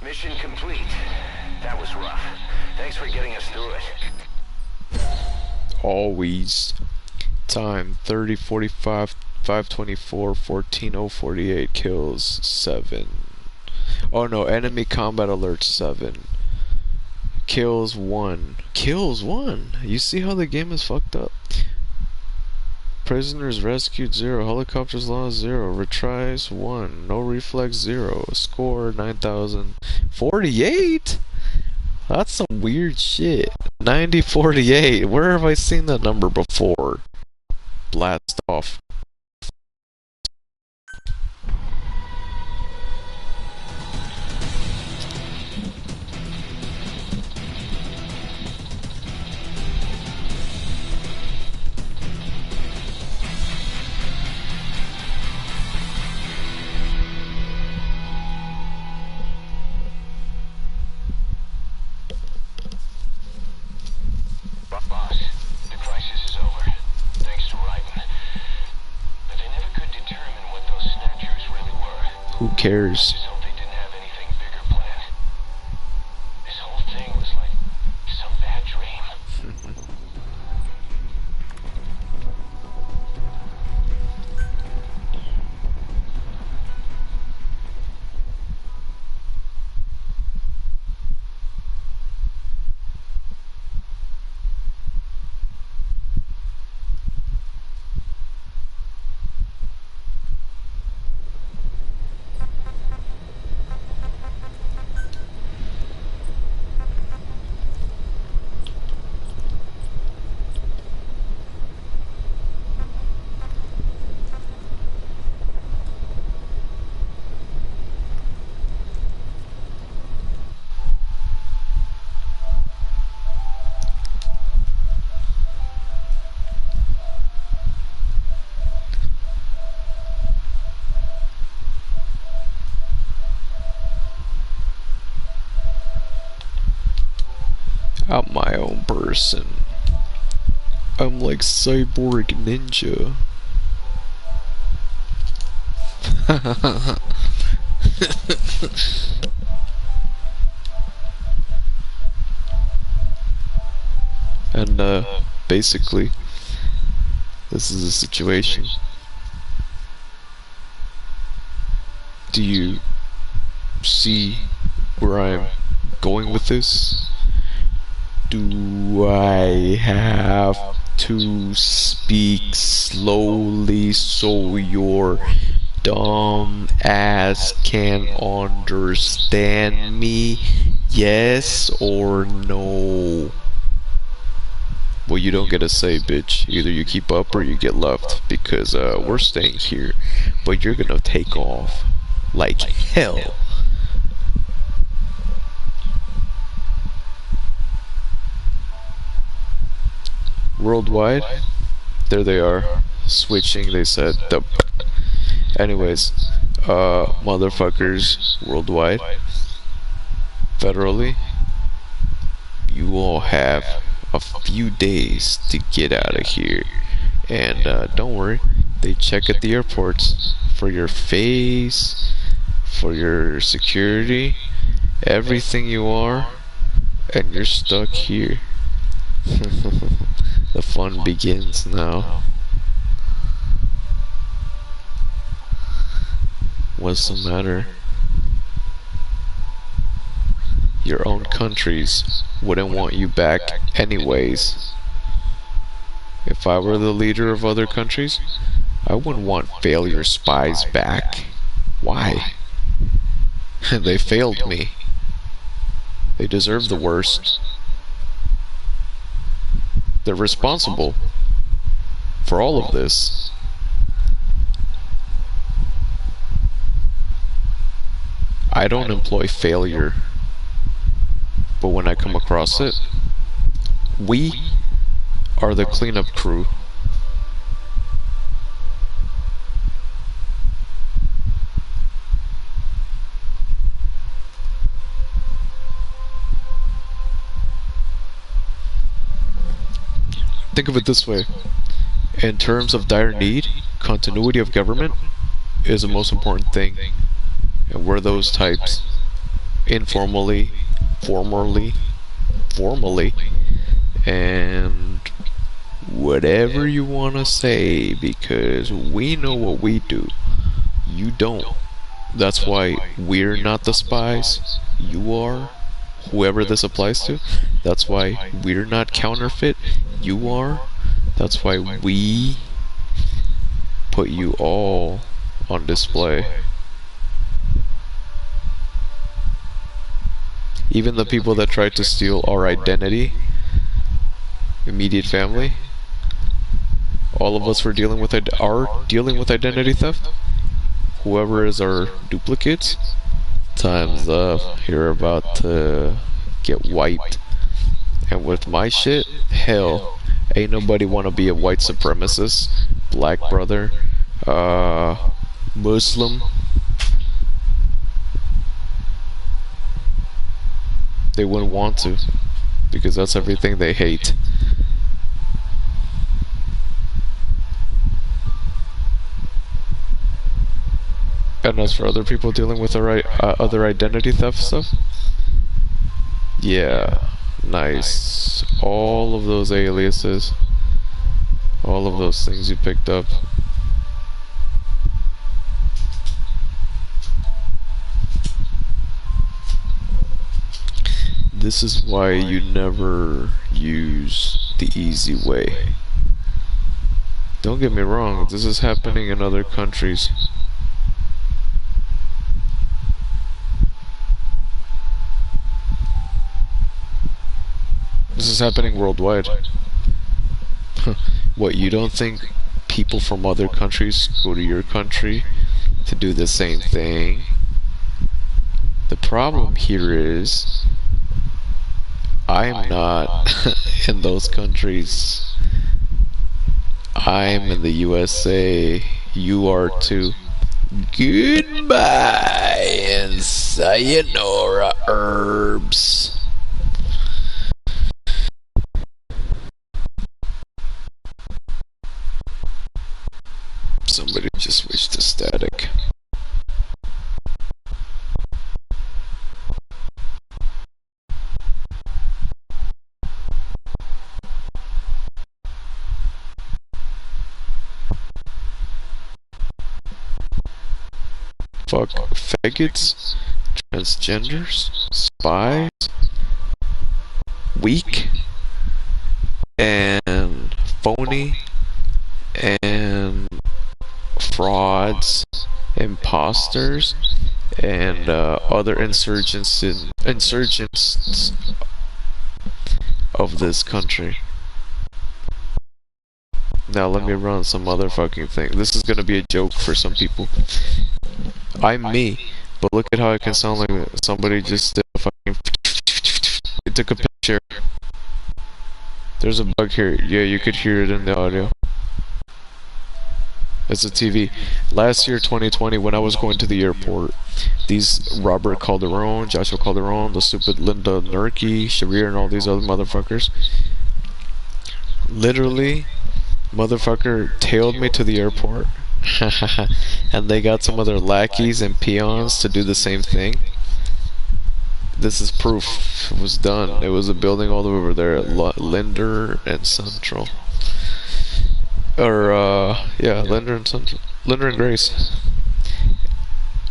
S2: Mission complete. That was rough. Thanks for getting us through it.
S5: Always. Time 30:45, 5:24, 14:048. Kills 7. Oh no, enemy combat alert 7. Kills 1. Kills 1? You see how the game is fucked up? Prisoners rescued 0. Helicopters lost 0. Retries 1. No reflex 0. Score 9,048? That's some weird shit. 9048. Where have I seen that number before? Blast off. Who cares?
S2: Just hope they didn't have anything bigger planned. This whole thing was like some bad dream.
S5: I'm my own person. I'm like cyborg ninja. And basically, this is the situation. Do you see where I'm going with this? Do I have to speak slowly so your dumb ass can understand me? Yes or no? Well, you don't get a say, bitch. Either you keep up or you get left, because we're staying here, but you're gonna take off like hell. Worldwide, there they are, switching. They said the anyways, motherfuckers worldwide, federally, you all have a few days to get out of here. And don't worry, they check at the airports for your face, for your security, everything you are, and you're stuck here. The fun begins now. What's the matter? Your own countries wouldn't want you back anyways. If I were the leader of other countries, I wouldn't want failure spies back. Why? They failed me. They deserve the worst. They're responsible for all of this. I don't employ failure, but when I come across it, we are the cleanup crew. Think of it this way. In terms of dire need, continuity of government is the most important thing. And we're those types. Informally, formally, and whatever you want to say, because we know what we do. You don't. That's why we're not the spies. You are. Whoever this applies to. That's why we're not counterfeit. You are. That's why we put you all on display. Even the people that tried to steal our identity, immediate family, all of us were dealing with identity theft. Whoever is our duplicates, time's up. You're about to get wiped. And with my shit, hell, ain't nobody wanna be a white supremacist, black brother, Muslim. They wouldn't want to, because that's everything they hate. And as for other people dealing with other identity theft stuff, yeah, nice. All of those aliases, all of those things you picked up. This is why you never use the easy way. Don't get me wrong, this is happening in other countries. This is happening worldwide. What, you don't think people from other countries go to your country to do the same thing? The problem here is, I'm not in those countries. I'm in the USA. You are too. Goodbye and sayonara, herbs. Somebody just switched to static. Fuck faggots, transgenders, spies, weak, and phony, and frauds, impostors, and other insurgents of this country. Now let me run some other fucking thing. This is gonna be a joke for some people. I'm me, but look at how I can sound like somebody just did a fucking. It took a picture. There's a bug here. Yeah, you could hear it in the audio. It's a TV. Last year, 2020, when I was going to the airport, these Robert Calderon, Joshua Calderon, the stupid Linda Nurki, Sharir, and all these other motherfuckers, literally, motherfucker tailed me to the airport. And they got some of their lackeys and peons to do the same thing. This is proof. It was done. It was a building all over there at Linder and Central. Or, yeah, Linder and Central. Linder and Grace.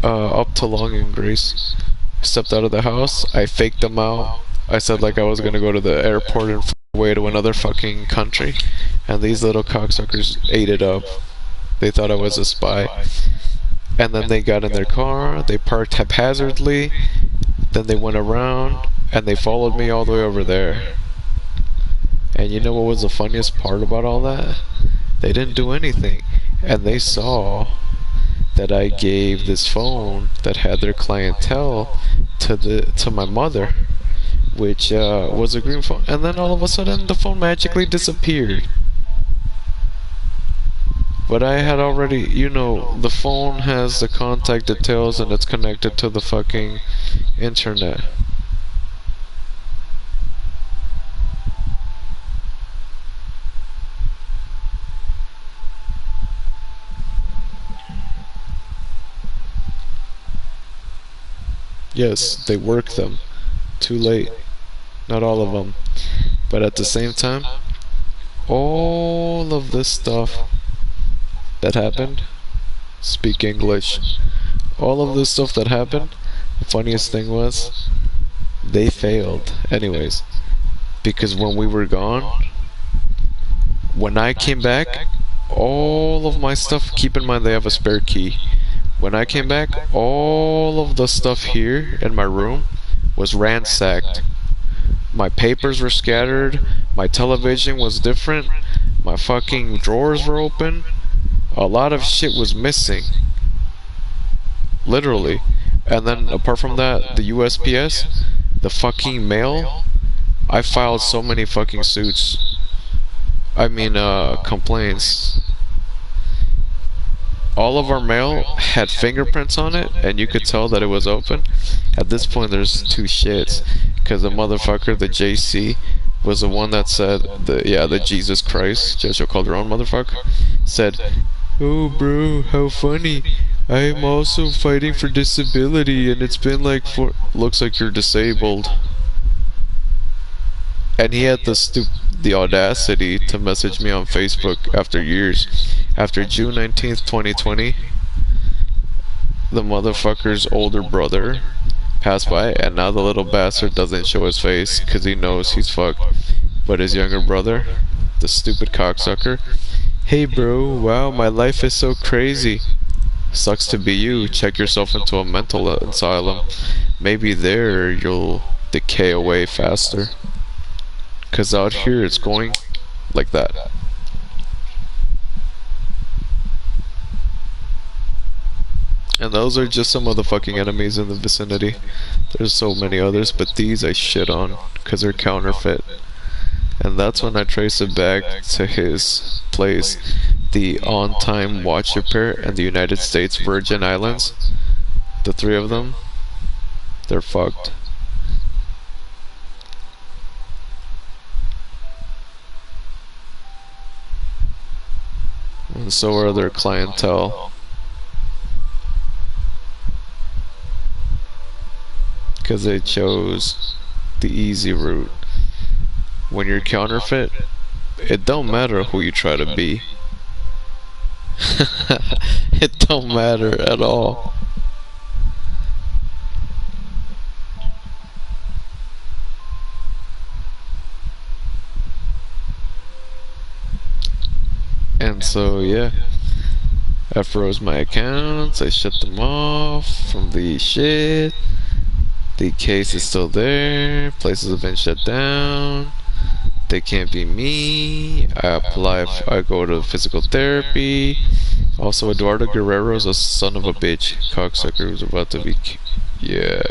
S5: Up to Long and Grace. Stepped out of the house. I faked them out. I said like I was gonna go to the airport and away to another fucking country. And these little cocksuckers ate it up. They thought I was a spy. And then they got in their car, they parked haphazardly, then they went around, and they followed me all the way over there. And you know what was the funniest part about all that? They didn't do anything. And they saw that I gave this phone that had their clientele to my mother, which was a green phone. And then all of a sudden the phone magically disappeared. But I had already, you know, the phone has the contact details and it's connected to the fucking internet. Yes, they work them. Too late. Not all of them. But at the same time, all of this stuff that happened, speak English. All of this stuff that happened, the funniest thing was, they failed anyways. Because when we were gone, when I came back, all of my stuff, keep in mind they have a spare key. When I came back, all of the stuff here in my room was ransacked. My papers were scattered, my television was different, my fucking drawers were open. A lot of shit was missing. Literally. And then apart from that, the USPS, the fucking mail, I filed so many fucking suits. I mean, complaints. All of our mail had fingerprints on it, and you could tell that it was open. At this point, there's two shits. Because the motherfucker, the JC, was the one that said, the Jesus Christ, Joshua Calderon motherfucker, said, "Oh bro, how funny. I'm also fighting for disability, and it's been like looks like you're disabled. And he had the audacity to message me on Facebook after years. After June 19th, 2020, the motherfucker's older brother passed by, and now the little bastard doesn't show his face because he knows he's fucked. But his younger brother, the stupid cocksucker, hey bro, wow, my life is so crazy. Sucks to be you. Check yourself into a mental asylum. Maybe there you'll decay away faster. Cause out here it's going like that. And those are just some of the fucking enemies in the vicinity. There's so many others, but these I shit on cause they're counterfeit. And that's when I trace it back to his place, the on-time watch repair in the United States Virgin Islands. The three of them, they're fucked. And so are their clientele. Because they chose the easy route. When you're counterfeit, it don't matter who you try to be. It don't matter at all. And so yeah, I froze my accounts, I shut them off from the shit. The case is still there, places have been shut down. They can't be me. I go to physical therapy. Also, Eduardo Guerrero's a son of a bitch cocksucker who's about to be yeah.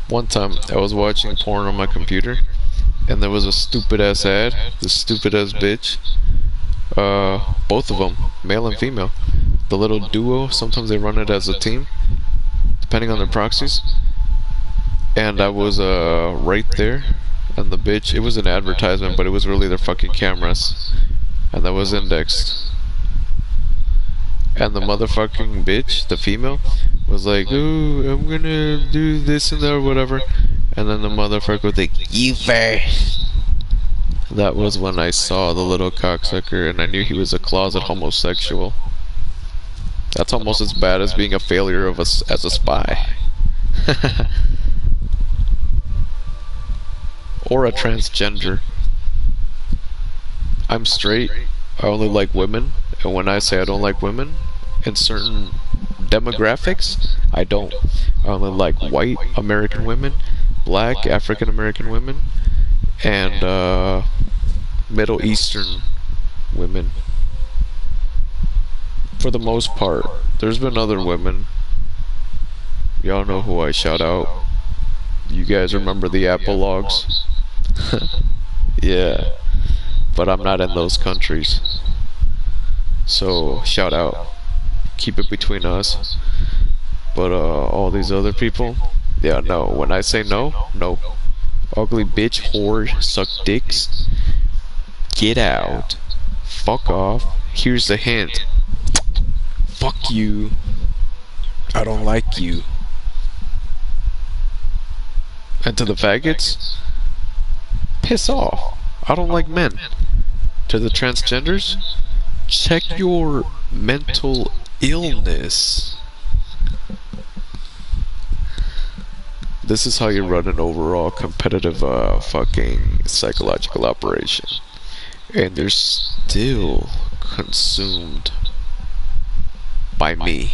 S5: One time I was watching porn on my computer, and there was a stupid ass ad. This stupid ass bitch. Both of them, male and female. The little duo. Sometimes they run it as a team, depending on their proxies. And I was right there, and the bitch. It was an advertisement, but it was really their fucking cameras, and that was indexed. And the motherfucking bitch, the female, was like, "Ooh, I'm gonna do this and that or whatever," and then the motherfucker was like, "You first." That was when I saw the little cocksucker, and I knew he was a closet homosexual. That's almost as bad as being a failure of as a spy. Or a transgender. I'm straight. I only like women, and when I say I don't like women, in certain demographics, I don't. I only like white American women, black African American women, and Middle Eastern women. For the most part. There's been other women. Y'all know who I shout out. You guys remember the Apple logs? Yeah. But I'm not in those countries. So, shout out. Keep it between us. But all these other people, yeah, no. When I say no, no. Ugly bitch, whore, suck dicks. Get out. Fuck off. Here's the hint. Fuck you. I don't like you. And to the faggots, piss off. I don't like men. To the transgenders, check your mental illness. This is how you run an overall competitive fucking psychological operation. And they're still consumed by me.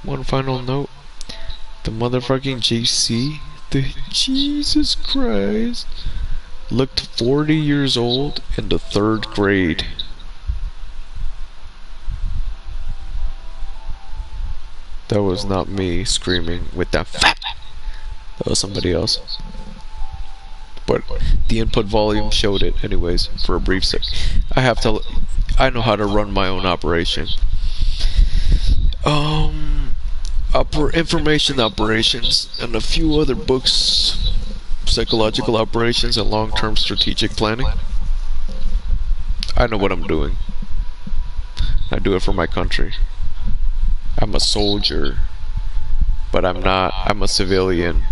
S5: One final note. The motherfucking JC, the Jesus Christ, looked 40 years old in the 3rd grade. That was not me screaming with that fat That was somebody else. But the input volume showed it anyways for a brief sec. I know how to run my own operation. Information operations and a few other books, psychological operations and long-term strategic planning. I know what I'm doing. I do it for my country. I'm a soldier, but I'm not. I'm a civilian.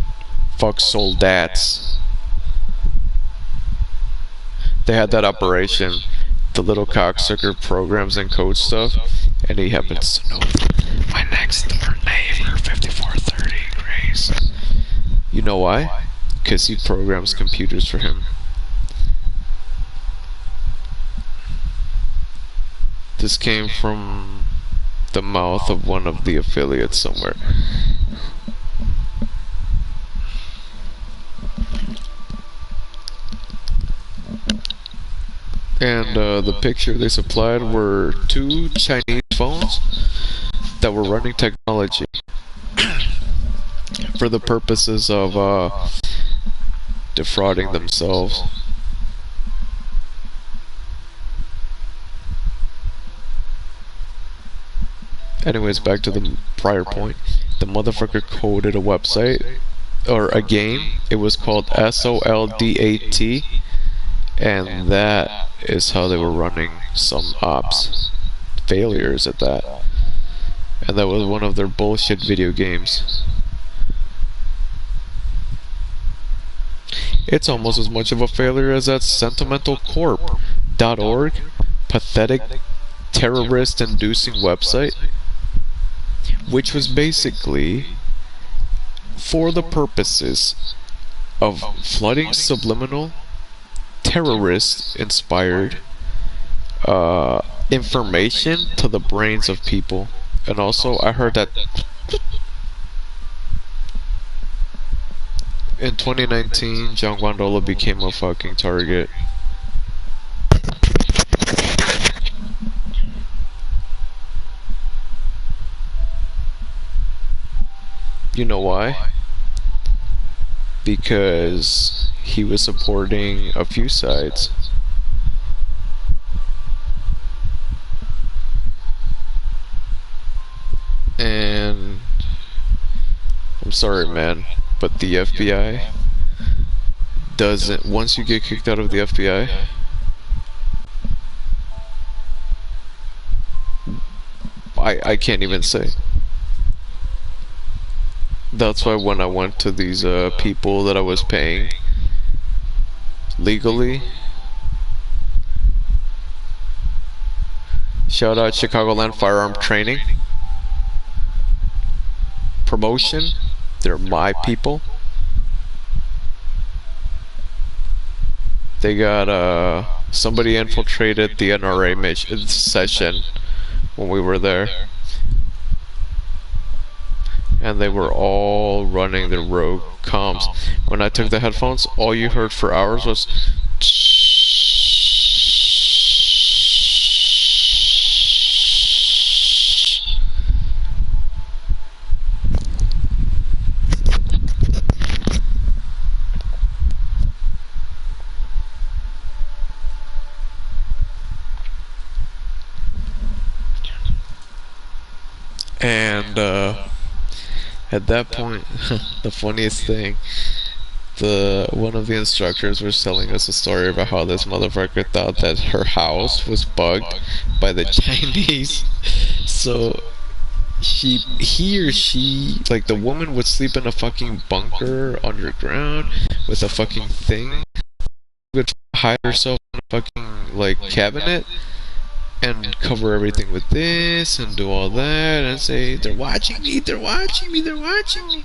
S5: Fuck soldats. They had that operation, the little cocksucker programs and code stuff, and he happens to know my next door neighbor, 5430 Grace. You know why? Because he programs computers for him. This came from the mouth of one of the affiliates somewhere. And the picture they supplied were 2 Chinese phones that were running technology for the purposes of defrauding themselves. Anyways, back to the prior point. The motherfucker coded a website, or a game. It was called SOLDAT, and that is how they were running some ops. Failures at that. And that was one of their bullshit video games. It's almost as much of a failure as that sentimentalcorp.org pathetic terrorist-inducing website, which was basically for the purposes of flooding subliminal terrorist-inspired information to the brains of people. And also, I heard that in 2019, John Guandola became a fucking target. You know why? Because he was supporting a few sides. And I'm sorry, man, but the FBI doesn't, once you get kicked out of the FBI, I can't even say. That's why when I went to these people that I was paying legally, shout out Chicagoland Firearm Training Promotion, they're my people. They got somebody infiltrated the NRA mission session when we were there, and they were all running their rogue comms. When I took the headphones, all you heard for hours was and at that point, the funniest thing, one of the instructors was telling us a story about how this motherfucker thought that her house was bugged by the Chinese. So he or she, like the woman would sleep in a fucking bunker underground with a fucking thing, would hide herself in a fucking like cabinet and cover everything with this and do all that and say, they're watching me, they're watching me, they're watching me.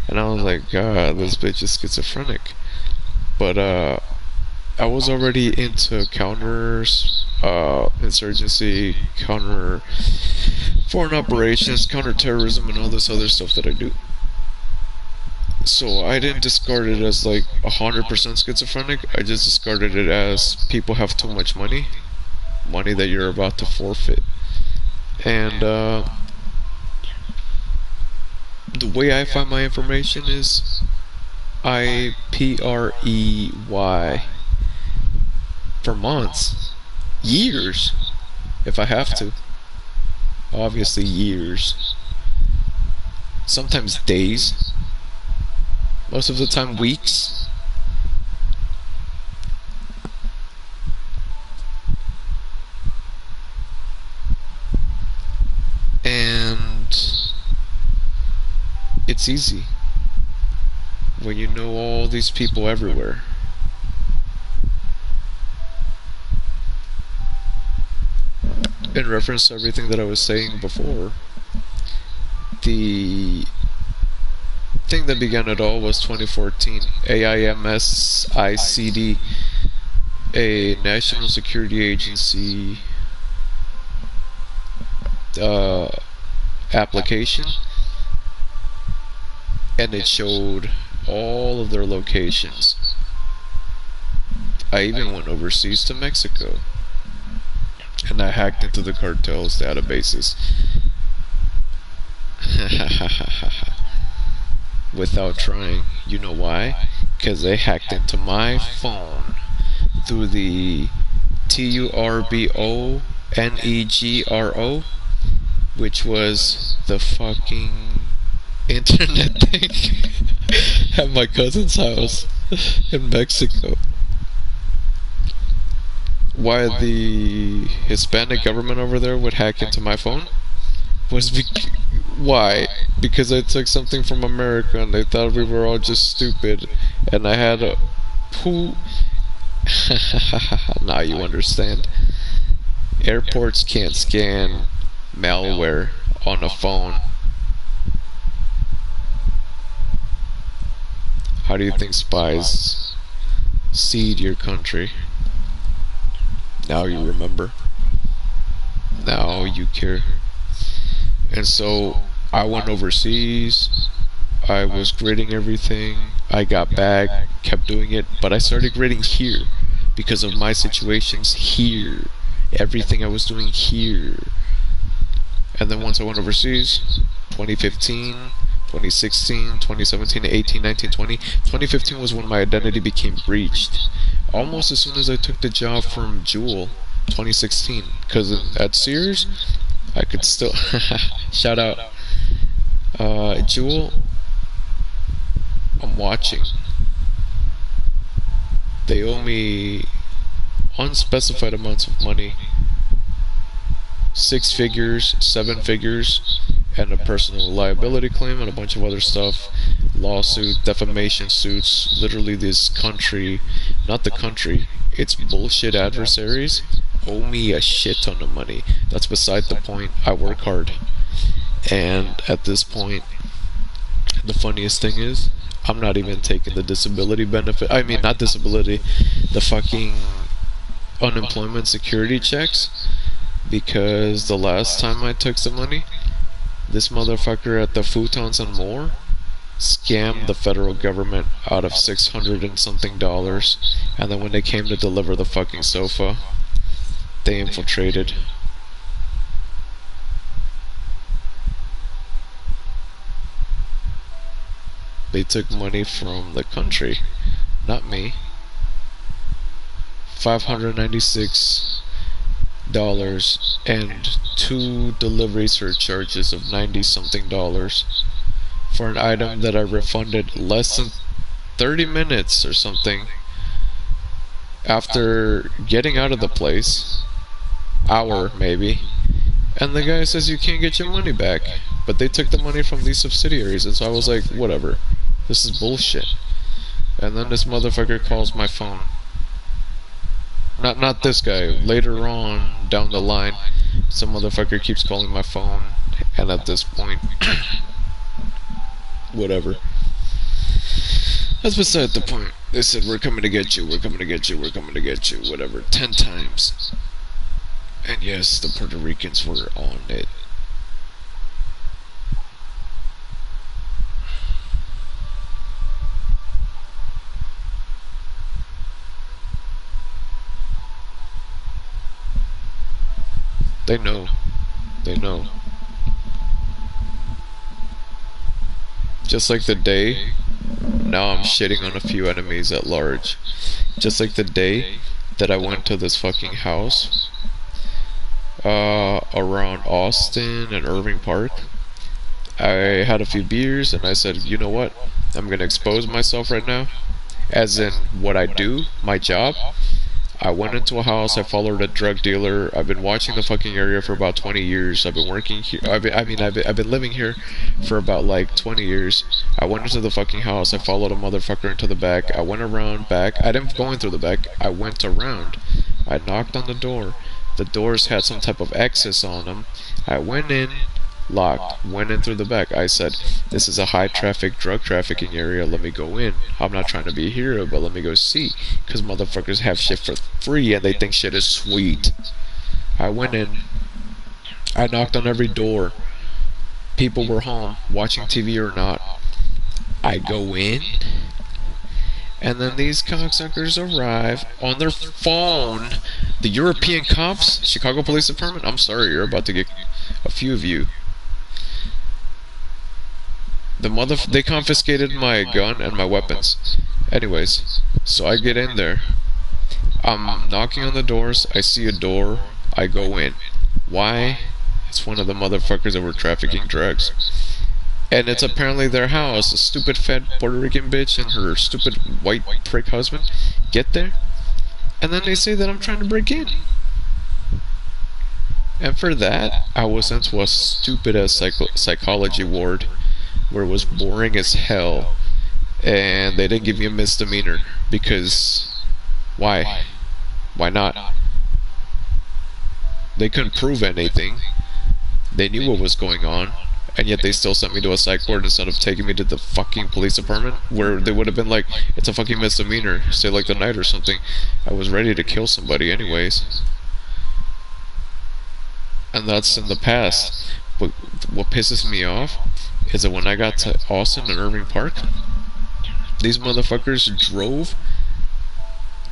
S5: And I was like, God, this bitch is schizophrenic. But I was already into counters, insurgency, counter foreign operations, counterterrorism, and all this other stuff that I do. So I didn't discard it as like 100% schizophrenic. I just discarded it as people have too much money that you're about to forfeit. And the way I find my information is IPREY for months, years, if I have to. Obviously, years. Sometimes days. Most of the time, weeks. And it's easy when you know all these people everywhere. In reference to everything that I was saying before, the thing that began it all was 2014. AIMSICD, a national security agency application, and it showed all of their locations. I even went overseas to Mexico, and I hacked into the cartel's databases. Without trying. You know why? Because they hacked into my phone through the TURBONEGRO, which was the fucking internet thing at my cousin's house in Mexico. Why the Hispanic government over there would hack into my phone was why? Because I took something from America and they thought we were all just stupid, and I had a who. Now you understand. Airports can't scan malware on a phone. How do you think spies seed your country? Now you remember. Now you care. And so I went overseas. I was grading everything. I got back, kept doing it, but I started grading here because of my situations here. Everything I was doing here. And then once I went overseas, 2015, 2016, 2017, 18, 19, 20. 2015 was when my identity became breached. Almost as soon as I took the job from Jewel, 2016. Because at Sears, I could still... Shout out. Jewel, I'm watching. They owe me unspecified amounts of money. 6 figures, 7 figures, and a personal liability claim and a bunch of other stuff. Lawsuit, defamation suits. Literally this country, not the country, its bullshit adversaries owe me a shit ton of money. That's beside the point. I work hard. And at this point, the funniest thing is, I'm not even taking the disability benefit. I mean, not disability, the fucking unemployment security checks. Because the last time I took some money, this motherfucker at the Futons and More scammed the federal government out of $600 and something. And then when they came to deliver the fucking sofa, they infiltrated. They took money from the country, not me. $596 and 2 delivery surcharges of $90 something for an item that I refunded less than 30 minutes or something after getting out of the place. Hour maybe. And the guy says you can't get your money back, but they took the money from these subsidiaries. And so I was like, whatever, this is bullshit. And then this motherfucker calls my phone. Not this guy. Later on, down the line, some motherfucker keeps calling my phone, and at this point, whatever. That's beside the point. They said, we're coming to get you, we're coming to get you, we're coming to get you, whatever, 10 times. And yes, the Puerto Ricans were on it. They know. They know. Just like the day Now I'm shitting on a few enemies at large. Just like the day that I went to this fucking house around Austin and Irving Park. I had a few beers and I said, you know what? I'm gonna expose myself right now. As in what I do, my job. I went into a house, I followed a drug dealer. I've been watching the fucking area for about 20 years. I've been working here. I've been living here for about like 20 years. I went into the fucking house, I followed a motherfucker into the back. I went around back. I didn't go in through the back. I went around. I knocked on the door. The doors had some type of access on them. I went in, locked, went in through the back. I said, this is a high traffic drug trafficking area, let me go in. I'm not trying to be a hero, but let me go see. Because motherfuckers have shit for free and they think shit is sweet. I went in, I knocked on every door. People were home, watching TV or not. I go in, and then these cocksuckers arrive on their phone. The European cops, Chicago Police Department, I'm sorry, you're about to get a few of you. They confiscated my gun and my weapons. Anyways, so I get in there. I'm knocking on the doors. I see a door. I go in. Why? It's one of the motherfuckers that were trafficking drugs. And it's apparently their house. A stupid fat Puerto Rican bitch and her stupid white prick husband get there. And then they say that I'm trying to break in. And for that, I was sent to a stupid ass psychology ward where it was boring as hell. And they didn't give me a misdemeanor because why? Why not? They couldn't prove anything. They knew what was going on, and yet they still sent me to a psych ward instead of taking me to the fucking police department, where they would have been like, it's a fucking misdemeanor, say like the night or something. I was ready to kill somebody anyways. And that's in the past. But what pisses me off is that when I got to Austin and Irving Park, these motherfuckers drove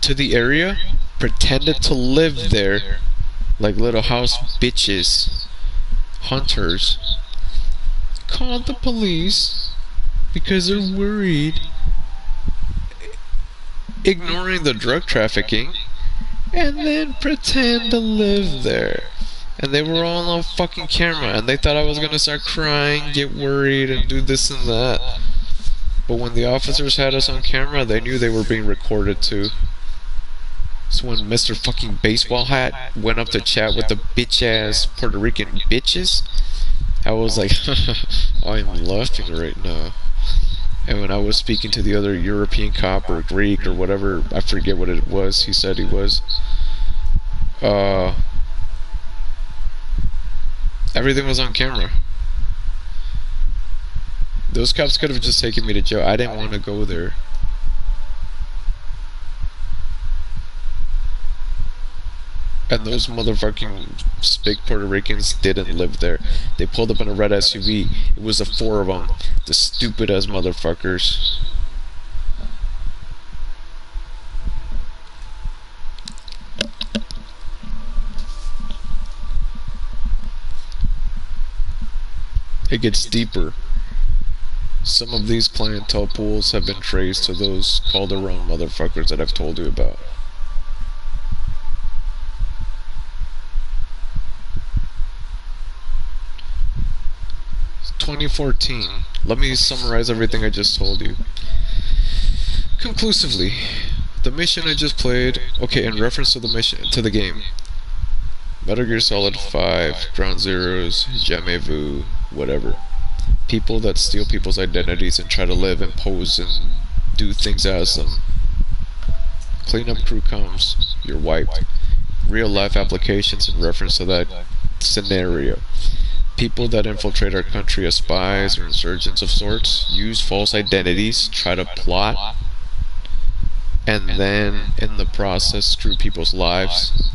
S5: to the area, pretended to live there like little house bitches, hunters, called the police because they're worried, ignoring the drug trafficking, and then pretend to live there. And they were all on fucking camera, and they thought I was gonna start crying, get worried, and do this and that. But when the officers had us on camera, they knew they were being recorded too. So when Mr. fucking Baseball Hat went up to chat with the bitch-ass Puerto Rican bitches, I was like, I'm laughing right now. And when I was speaking to the other European cop or Greek or whatever, I forget what it was, he said he was, everything was on camera. Those cops could have just taken me to jail. I didn't want to go there. And those motherfucking big Puerto Ricans didn't live there. They pulled up in a red SUV. It was the four of them. The stupid ass motherfuckers. It gets deeper. Some of these clientele pools have been traced to those Calderon motherfuckers that I've told you about. 2014. Let me summarize everything I just told you. Conclusively, the mission I just played, okay, in reference to the mission, to the game, Metal Gear Solid 5, Ground Zeroes, Jamais Vu, whatever. People that steal people's identities and try to live and pose and do things as them. Cleanup crew comes, you're wiped. Real life applications in reference to that scenario. People that infiltrate our country as spies or insurgents of sorts, use false identities, try to plot, and then in the process screw people's lives.